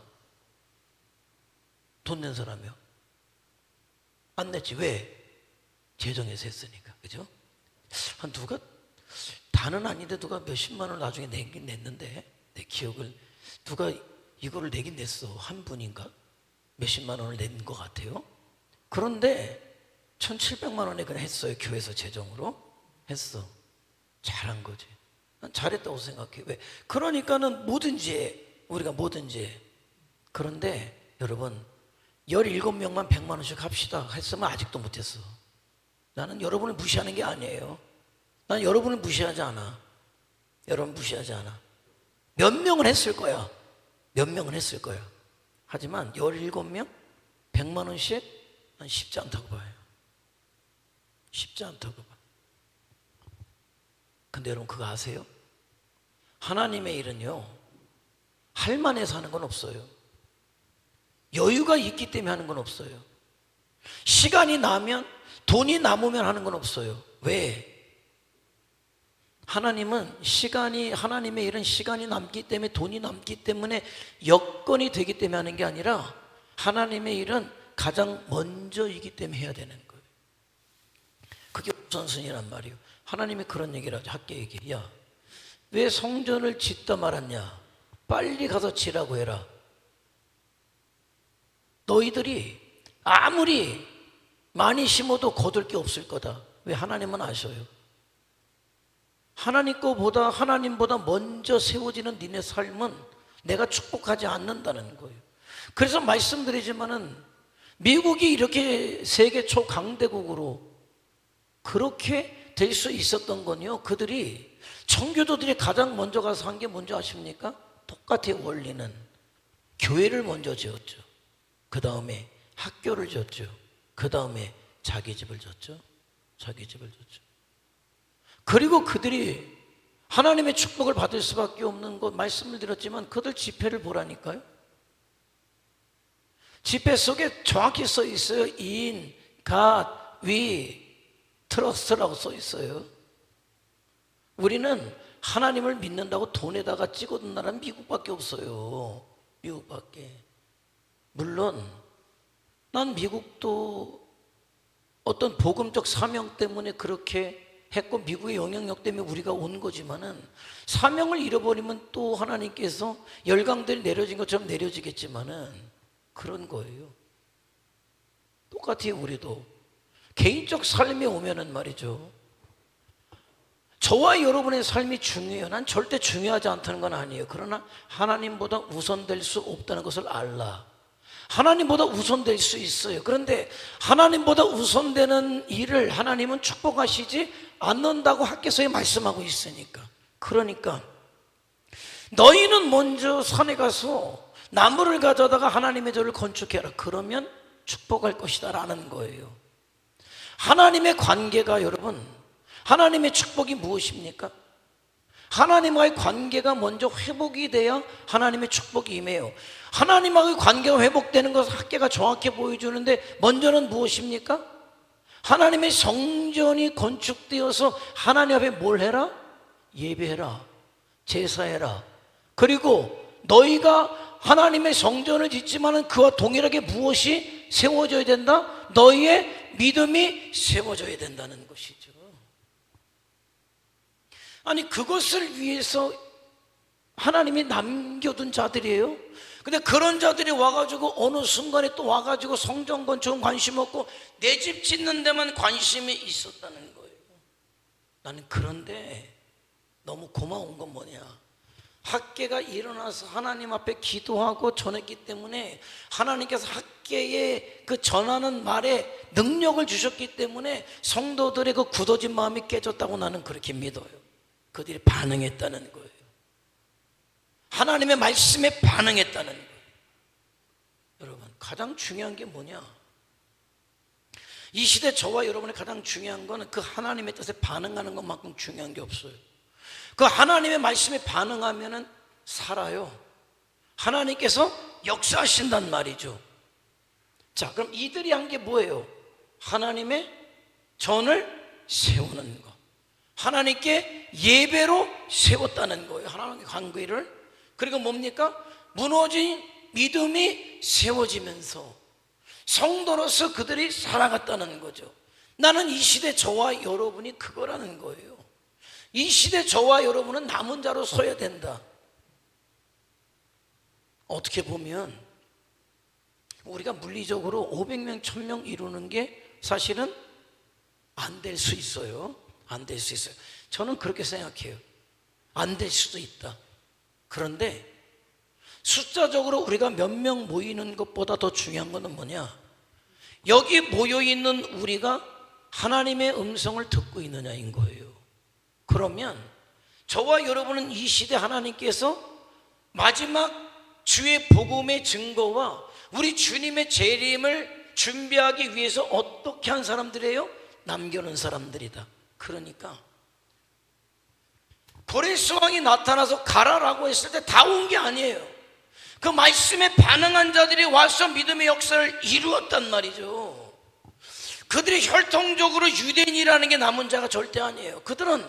돈 낸 사람이요. 안 냈지. 왜? 재정에서 했으니까. 그죠? 누가 다는 아닌데 누가 몇십만 원을 나중에 내긴 냈는데, 내 기억을 누가 이거를 내긴 냈어. 한 분인가? 몇십만 원을 낸 것 같아요. 그런데 1,700만 원에 그냥 했어요. 교회에서 재정으로 했어. 잘한 거지. 난 잘했다고 생각해. 왜? 그러니까는 우리가 뭐든지 해. 그런데 여러분 17명만 100만 원씩 합시다 했으면 아직도 못했어. 나는 여러분을 무시하는 게 아니에요. 난 여러분을 무시하지 않아. 여러분 무시하지 않아. 몇 명은 했을 거야. 몇 명은 했을 거야. 하지만 17명? 100만 원씩? 난 쉽지 않다고 봐요. 쉽지 않다고 봐요. 근데 여러분 그거 아세요? 하나님의 일은요, 할 만해서 하는 건 없어요. 여유가 있기 때문에 하는 건 없어요. 시간이 나면, 돈이 남으면 하는 건 없어요. 왜? 하나님의 일은 시간이 남기 때문에, 돈이 남기 때문에, 여건이 되기 때문에 하는 게 아니라 하나님의 일은 가장 먼저이기 때문에 해야 되는 거예요. 그게 우선순위란 말이에요. 하나님이 그런 얘기를 하죠. 학계 얘기. 야, 왜 성전을 짓다 말았냐? 빨리 가서 지라고 해라. 너희들이 아무리 많이 심어도 거둘 게 없을 거다. 왜? 하나님은 아셔요. 하나님보다 먼저 세워지는 니네 삶은 내가 축복하지 않는다는 거예요. 그래서 말씀드리지만은 미국이 이렇게 세계 초강대국으로 그렇게 될 수 있었던 건요, 그들이 청교도들이 가장 먼저 가서 한 게 뭔지 아십니까? 똑같아요. 원리는 교회를 먼저 지었죠. 그 다음에 학교를 지었죠. 그 다음에 자기 집을 지었죠. 그리고 그들이 하나님의 축복을 받을 수밖에 없는 것 말씀을 드렸지만, 그들 지폐를 보라니까요. 지폐 속에 정확히 써 있어요. 인, 갓, 위, 트러스트라고 써 있어요. 우리는 하나님을 믿는다고 돈에다가 찍어둔 나라는 미국밖에 없어요. 미국밖에. 물론 난 미국도 어떤 복음적 사명 때문에 그렇게 했고, 미국의 영향력 때문에 우리가 온 거지만은, 사명을 잃어버리면 또 하나님께서 열강들이 내려진 것처럼 내려지겠지만은 그런 거예요. 똑같아요. 우리도 개인적 삶에 오면은 말이죠, 저와 여러분의 삶이 중요해요. 난 절대 중요하지 않다는 건 아니에요. 그러나 하나님보다 우선될 수 없다는 것을 알라. 하나님보다 우선될 수 있어요. 그런데 하나님보다 우선되는 일을 하나님은 축복하시지 않는다고 학개서에 말씀하고 있으니까. 그러니까 너희는 먼저 산에 가서 나무를 가져다가 하나님의 절을 건축해라. 그러면 축복할 것이다 라는 거예요. 하나님의 관계가, 여러분, 하나님의 축복이 무엇입니까? 하나님과의 관계가 먼저 회복이 돼야 하나님의 축복이 임해요. 하나님과의 관계가 회복되는 것을 학계가 정확히 보여주는데, 먼저는 무엇입니까? 하나님의 성전이 건축되어서 하나님 앞에 뭘 해라? 예배해라, 제사해라. 그리고 너희가 하나님의 성전을 짓지만은 그와 동일하게 무엇이 세워져야 된다? 너희의 믿음이 세워져야 된다는 것이죠. 아니, 그것을 위해서 하나님이 남겨둔 자들이에요. 근데 그런 자들이 와가지고 어느 순간에 또 와가지고 성전 건축은 관심 없고 내 집 짓는 데만 관심이 있었다는 거예요. 나는 그런데 너무 고마운 건 뭐냐, 학계가 일어나서 하나님 앞에 기도하고 전했기 때문에 하나님께서 학계에 그 전하는 말에 능력을 주셨기 때문에 성도들의 그 굳어진 마음이 깨졌다고 나는 그렇게 믿어요. 그들이 반응했다는 거예요. 하나님의 말씀에 반응했다는 거예요. 여러분, 가장 중요한 게 뭐냐, 이 시대 저와 여러분의 가장 중요한 거는 그 하나님의 뜻에 반응하는 것만큼 중요한 게 없어요. 그 하나님의 말씀에 반응하면은 살아요. 하나님께서 역사하신단 말이죠. 자, 그럼 이들이 한 게 뭐예요? 하나님의 전을 세우는 것, 하나님께 예배로 세웠다는 거예요. 하나님의 관계를. 그리고 뭡니까? 무너진 믿음이 세워지면서 성도로서 그들이 살아갔다는 거죠. 나는 이 시대 저와 여러분이 그거라는 거예요. 이 시대 저와 여러분은 남은 자로 서야 된다. 어떻게 보면 우리가 물리적으로 500명, 1000명 이루는 게 사실은 안 될 수 있어요. 안 될 수 있어요. 저는 그렇게 생각해요. 안 될 수도 있다. 그런데 숫자적으로 우리가 몇 명 모이는 것보다 더 중요한 것은 뭐냐, 여기 모여있는 우리가 하나님의 음성을 듣고 있느냐인 거예요. 그러면 저와 여러분은 이 시대 하나님께서 마지막 주의 복음의 증거와 우리 주님의 재림을 준비하기 위해서 어떻게 한 사람들이에요? 남겨놓은 사람들이다. 그러니까 고레스 왕이 나타나서 가라라고 했을 때 다 온 게 아니에요. 그 말씀에 반응한 자들이 와서 믿음의 역사를 이루었단 말이죠. 그들이 혈통적으로 유대인이라는 게 남은 자가 절대 아니에요. 그들은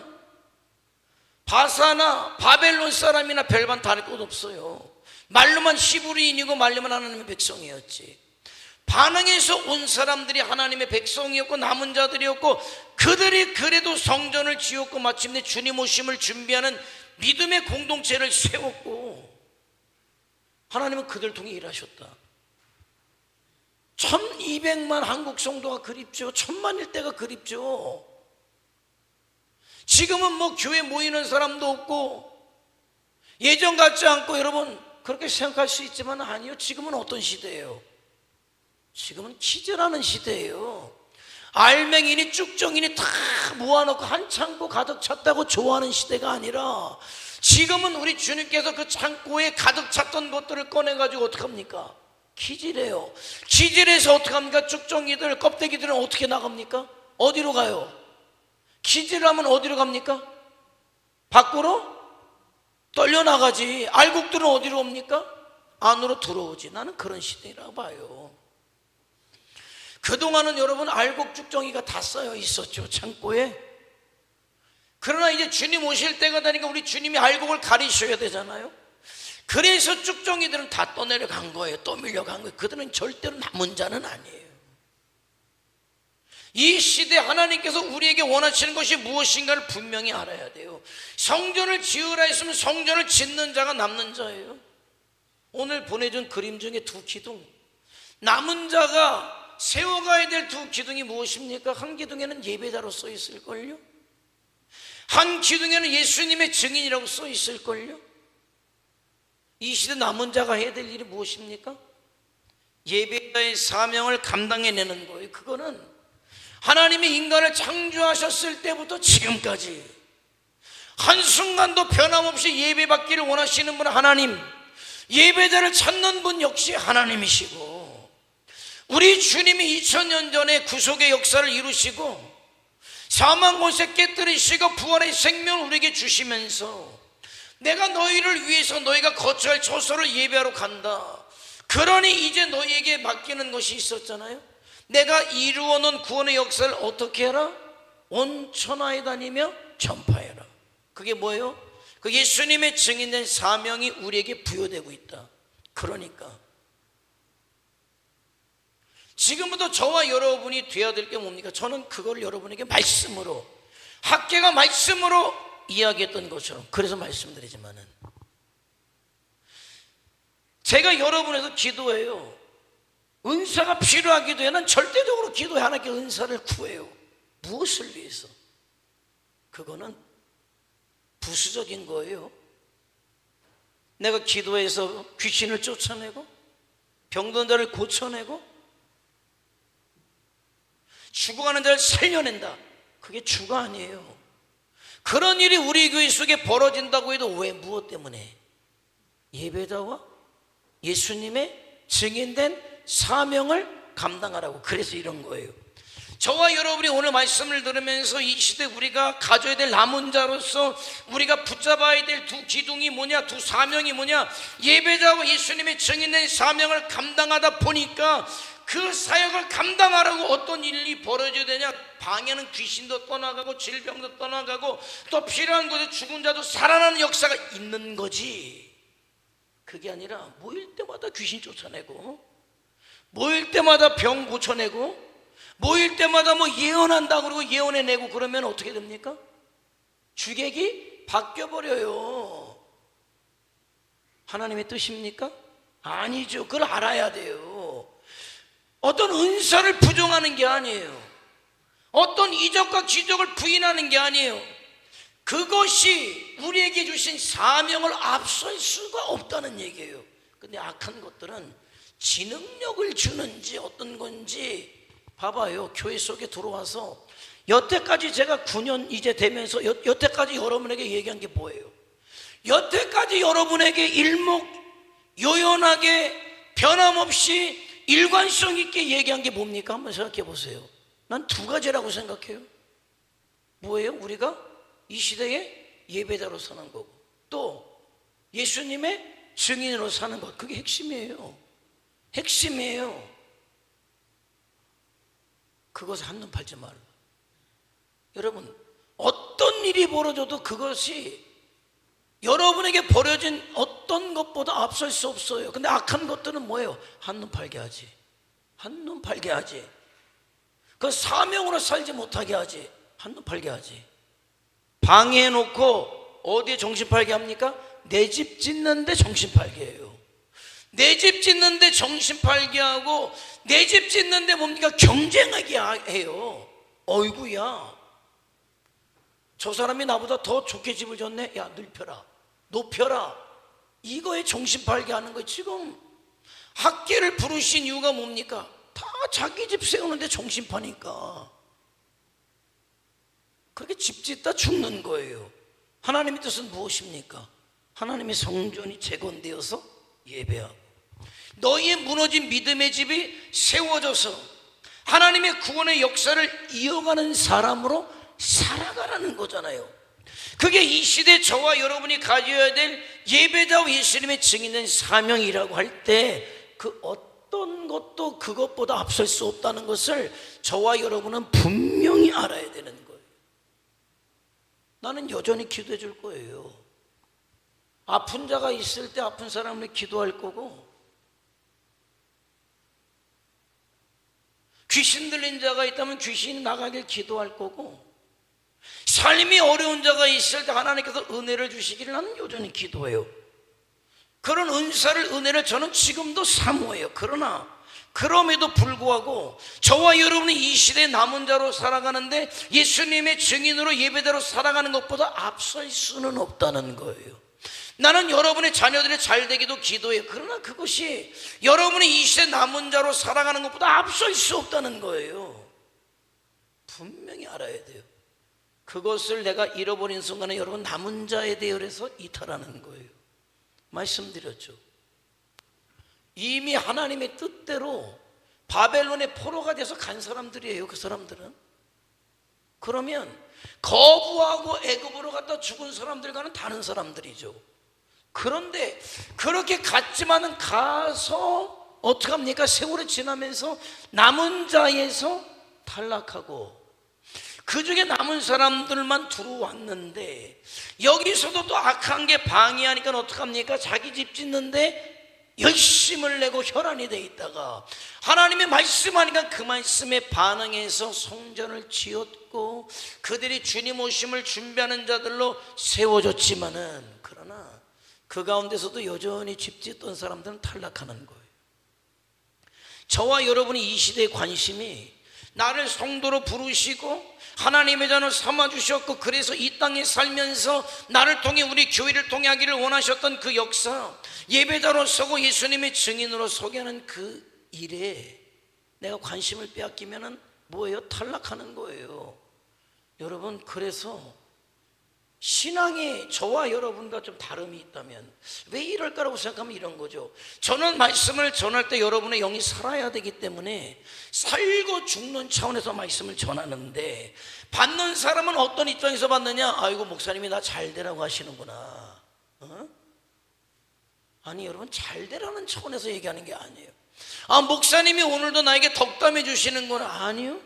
바사나 바벨론 사람이나 별반 다를 것 없어요. 말로만 히브리인이고 말로만 하나님의 백성이었지. 반응해서 온 사람들이 하나님의 백성이었고 남은 자들이었고, 그들이 그래도 성전을 지었고 마침내 주님 오심을 준비하는 믿음의 공동체를 세웠고, 하나님은 그들 통해 일하셨다. 1200만 한국 성도가 그립죠. 1000만일 때가 그립죠. 지금은 뭐 교회 모이는 사람도 없고 예전 같지 않고, 여러분 그렇게 생각할 수 있지만 아니요. 지금은 어떤 시대예요? 지금은 기절하는 시대예요. 알맹이니 쭉정이니 다 모아놓고 한 창고 가득 찼다고 좋아하는 시대가 아니라, 지금은 우리 주님께서 그 창고에 가득 찼던 것들을 꺼내가지고 어떡합니까? 기질해요. 기질해서 어떡합니까? 쭉정이들 껍데기들은 어떻게 나갑니까? 어디로 가요? 기질하면 어디로 갑니까? 밖으로 떨려나가지. 알곡들은 어디로 옵니까? 안으로 들어오지. 나는 그런 시대라고 봐요. 그동안은 여러분 알곡 쭉정이가 다 쌓여 있었죠, 창고에. 그러나 이제 주님 오실 때가 되니까 우리 주님이 알곡을 가리셔야 되잖아요. 그래서 쭉정이들은 다 떠내려간 거예요. 또 밀려간 거예요. 그들은 절대로 남은 자는 아니에요. 이 시대 하나님께서 우리에게 원하시는 것이 무엇인가를 분명히 알아야 돼요. 성전을 지으라 했으면 성전을 짓는 자가 남는 자예요. 오늘 보내준 그림 중에 두 기둥, 남은 자가 세워가야 될 두 기둥이 무엇입니까? 한 기둥에는 예배자로 써 있을걸요. 한 기둥에는 예수님의 증인이라고 써 있을걸요. 이 시대 남은 자가 해야 될 일이 무엇입니까? 예배자의 사명을 감당해내는 거예요. 그거는 하나님이 인간을 창조하셨을 때부터 지금까지 한순간도 변함없이 예배받기를 원하시는 분은 하나님, 예배자를 찾는 분 역시 하나님이시고, 우리 주님이 2000년 전에 구속의 역사를 이루시고 사망 권세 깨뜨리시고 부활의 생명을 우리에게 주시면서, 내가 너희를 위해서 너희가 거처할 처소를 예배하러 간다. 그러니 이제 너희에게 맡기는 것이 있었잖아요. 내가 이루어놓은 구원의 역사를 어떻게 해라? 온 천하에 다니며 전파해라. 그게 뭐예요? 그 예수님의 증인된 사명이 우리에게 부여되고 있다. 그러니까 지금부터 저와 여러분이 되어야 될 게 뭡니까? 저는 그걸 여러분에게 말씀으로, 학계가 말씀으로 이야기했던 것처럼, 그래서 말씀드리지만은, 제가 여러분에서 기도해요. 은사가 필요하기도 해요. 난 절대적으로 기도해 하나님께 은사를 구해요. 무엇을 위해서? 그거는 부수적인 거예요. 내가 기도해서 귀신을 쫓아내고 병든 자를 고쳐내고 죽어가는 자를 살려낸다. 그게 주가 아니에요. 그런 일이 우리 교회 속에 벌어진다고 해도 왜, 무엇 때문에? 예배자와 예수님의 증인된 사명을 감당하라고. 그래서 이런 거예요. 저와 여러분이 오늘 말씀을 들으면서 이 시대 우리가 가져야 될 남은 자로서 우리가 붙잡아야 될 두 기둥이 뭐냐, 두 사명이 뭐냐, 예배자와 예수님의 증인된 사명을 감당하다 보니까 그 사역을 감당하라고 어떤 일이 벌어져야 되냐? 방에는 귀신도 떠나가고 질병도 떠나가고 또 필요한 곳에 죽은 자도 살아나는 역사가 있는 거지. 그게 아니라 모일 때마다 귀신 쫓아내고, 모일 때마다 병 고쳐내고, 모일 때마다 뭐 예언한다 그러고 예언해내고 그러면 어떻게 됩니까? 주객이 바뀌어버려요. 하나님의 뜻입니까? 아니죠. 그걸 알아야 돼요. 어떤 은사를 부정하는 게 아니에요. 어떤 이적과 기적을 부인하는 게 아니에요. 그것이 우리에게 주신 사명을 앞설 수가 없다는 얘기예요. 근데 악한 것들은 지능력을 주는지 어떤 건지 봐봐요. 교회 속에 들어와서 여태까지 제가 9년 이제 되면서 여태까지 여러분에게 얘기한 게 뭐예요? 여태까지 여러분에게 요연하게 변함없이 일관성 있게 얘기한 게 뭡니까? 한번 생각해 보세요. 난 두 가지라고 생각해요. 뭐예요? 우리가 이 시대에 예배자로 사는 거고, 또 예수님의 증인으로 사는 것. 그게 핵심이에요. 핵심이에요. 그것을 한눈 팔지 말라. 여러분, 어떤 일이 벌어져도 그것이 여러분에게 벌어진 어떤 것보다 앞설 수 없어요. 근데 악한 것들은 뭐예요? 한눈 팔게 하지. 한눈 팔게 하지. 그 사명으로 살지 못하게 하지. 한눈 팔게 하지. 방해해놓고 어디에 정신 팔게 합니까? 내 집 짓는데 정신 팔게 해요. 내 집 짓는데 정신 팔게 하고, 내 집 짓는데 뭡니까? 경쟁하게 해요. 어이구야, 저 사람이 나보다 더 좋게 집을 졌네. 야, 넓혀라, 높여라. 이거에 정신 팔게 하는 거예요. 지금 학계를 부르신 이유가 뭡니까? 다 자기 집 세우는데 정신 파니까. 그렇게 집 짓다 죽는 거예요. 하나님의 뜻은 무엇입니까? 하나님의 성전이 재건되어서 예배하고, 너희의 무너진 믿음의 집이 세워져서 하나님의 구원의 역사를 이어가는 사람으로 살아가라는 거잖아요. 그게 이 시대 저와 여러분이 가져야 될 예배자와 예수님의 증인된 사명이라고 할 때, 그 어떤 것도 그것보다 앞설 수 없다는 것을 저와 여러분은 분명히 알아야 되는 거예요. 나는 여전히 기도해 줄 거예요. 아픈 자가 있을 때 아픈 사람을 기도할 거고, 귀신 들린 자가 있다면 귀신이 나가길 기도할 거고, 삶이 어려운 자가 있을 때 하나님께서 은혜를 주시기를 나는 여전히 기도해요. 그런 은사를, 은혜를 저는 지금도 사모해요. 그러나 그럼에도 불구하고 저와 여러분이 이 시대의 남은 자로 살아가는데 예수님의 증인으로 예배자로 살아가는 것보다 앞설 수는 없다는 거예요. 나는 여러분의 자녀들이 잘 되기도 기도해요. 그러나 그것이 여러분이 이 시대 남은 자로 살아가는 것보다 앞설 수 없다는 거예요. 분명히 알아야 돼요. 그것을 내가 잃어버린 순간에 여러분 남은 자에 대해서 이탈하는 거예요. 말씀드렸죠. 이미 하나님의 뜻대로 바벨론의 포로가 돼서 간 사람들이에요. 그 사람들은. 그러면 거부하고 애굽으로 갔다 죽은 사람들과는 다른 사람들이죠. 그런데 그렇게 갔지만은 가서 어떻게 합니까? 세월이 지나면서 남은 자에서 탈락하고 그 중에 남은 사람들만 들어왔는데, 여기서도 또 악한 게 방해하니까 어떡합니까? 자기 집 짓는데 열심을 내고 혈안이 돼 있다가 하나님의 말씀하니까 그 말씀에 반응해서 성전을 지었고 그들이 주님 오심을 준비하는 자들로 세워졌지만은, 그러나 그 가운데서도 여전히 집 짓던 사람들은 탈락하는 거예요. 저와 여러분이 이 시대의 관심이 나를 성도로 부르시고 하나님의 자녀를 삼아주셨고, 그래서 이 땅에 살면서 나를 통해 우리 교회를 통해 하기를 원하셨던 그 역사, 예배자로 서고 예수님의 증인으로 서게 하는 그 일에 내가 관심을 빼앗기면은 뭐예요? 탈락하는 거예요. 여러분, 그래서 신앙이 저와 여러분과 좀 다름이 있다면 왜 이럴까라고 생각하면 이런 거죠. 저는 말씀을 전할 때 여러분의 영이 살아야 되기 때문에 살고 죽는 차원에서 말씀을 전하는데, 받는 사람은 어떤 입장에서 받느냐? 아이고, 목사님이 나 잘 되라고 하시는구나. 아니, 여러분, 잘 되라는 차원에서 얘기하는 게 아니에요. 아, 목사님이 오늘도 나에게 덕담해 주시는구나. 아니요,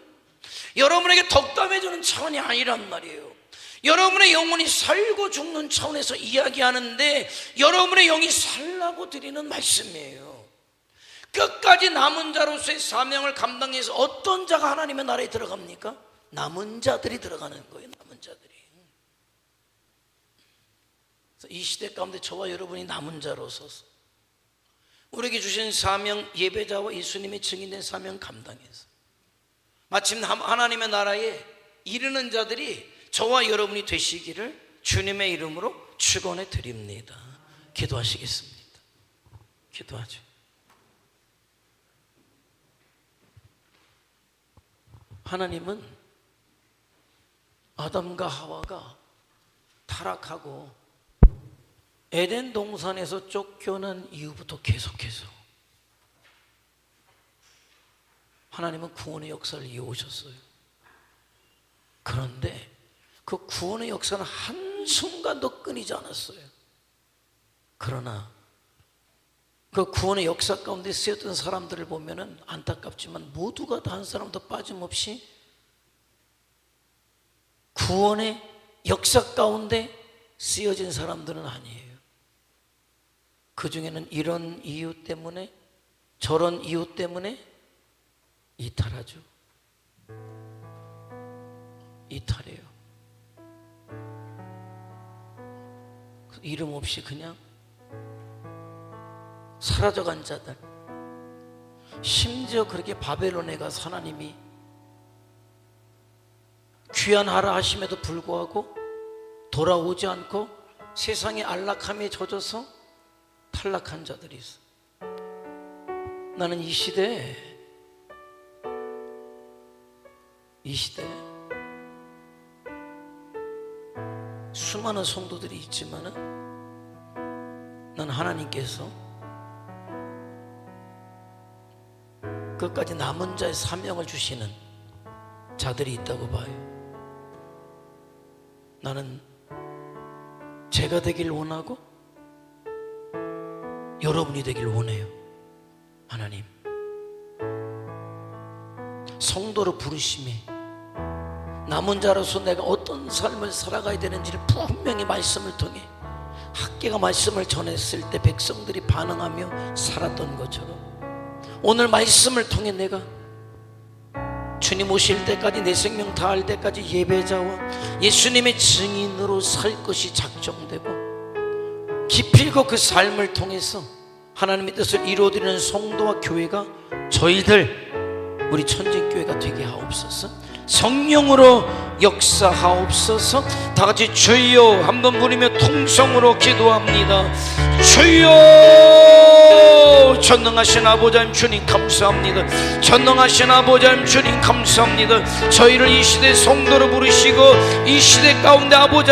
여러분에게 덕담해 주는 차원이 아니란 말이에요. 여러분의 영혼이 살고 죽는 차원에서 이야기하는데 여러분의 영이 살라고 드리는 말씀이에요. 끝까지 남은 자로서의 사명을 감당해서 어떤 자가 하나님의 나라에 들어갑니까? 남은 자들이 들어가는 거예요. 남은 자들이. 그래서 이 시대 가운데 저와 여러분이 남은 자로 서서 우리에게 주신 사명, 예배자와 예수님의 증인된 사명 감당해서 마침 하나님의 나라에 이르는 자들이 저와 여러분이 되시기를 주님의 이름으로 축원해 드립니다. 기도하시겠습니다. 기도하죠. 하나님은 아담과 하와가 타락하고 에덴 동산에서 쫓겨난 이후부터 계속해서 하나님은 구원의 역사를 이어오셨어요. 그런데 그 구원의 역사는 한순간도 끊이지 않았어요. 그러나 그 구원의 역사 가운데 쓰였던 사람들을 보면은 안타깝지만 모두가 다 한 사람도 빠짐없이 구원의 역사 가운데 쓰여진 사람들은 아니에요. 그 중에는 이런 이유 때문에 저런 이유 때문에 이탈하죠. 이탈해요. 이름 없이 그냥 사라져간 자들, 심지어 그렇게 바벨론에 가서 하나님이 귀환하라 하심에도 불구하고 돌아오지 않고 세상의 안락함에 젖어서 탈락한 자들이 있어. 나는 이 시대에 수많은 성도들이 있지만은 난 하나님께서 끝까지 남은 자의 사명을 주시는 자들이 있다고 봐요. 나는 제가 되길 원하고 여러분이 되길 원해요. 하나님, 성도로 부르심에 남은 자로서 내가 어떤 삶을 살아가야 되는지를 분명히 말씀을 통해 학계가 말씀을 전했을 때 백성들이 반응하며 살았던 것처럼 오늘 말씀을 통해 내가 주님 오실 때까지 내 생명 다할 때까지 예배자와 예수님의 증인으로 살 것이 작정되고 기필코 그 삶을 통해서 하나님의 뜻을 이루어드리는 성도와 교회가 저희들 우리 천진교회가 되게 하옵소서. 성령으로 역사하옵소서. 다같이 주여 한번 부르며 통성으로 기도합니다. 주여, 전능하신 아버지 하나님 주님 감사합니다. 전능하신 아버지 하나님 주님 감사합니다. 저희를 이 시대 성도로 부르시고 이 시대 가운데 아버지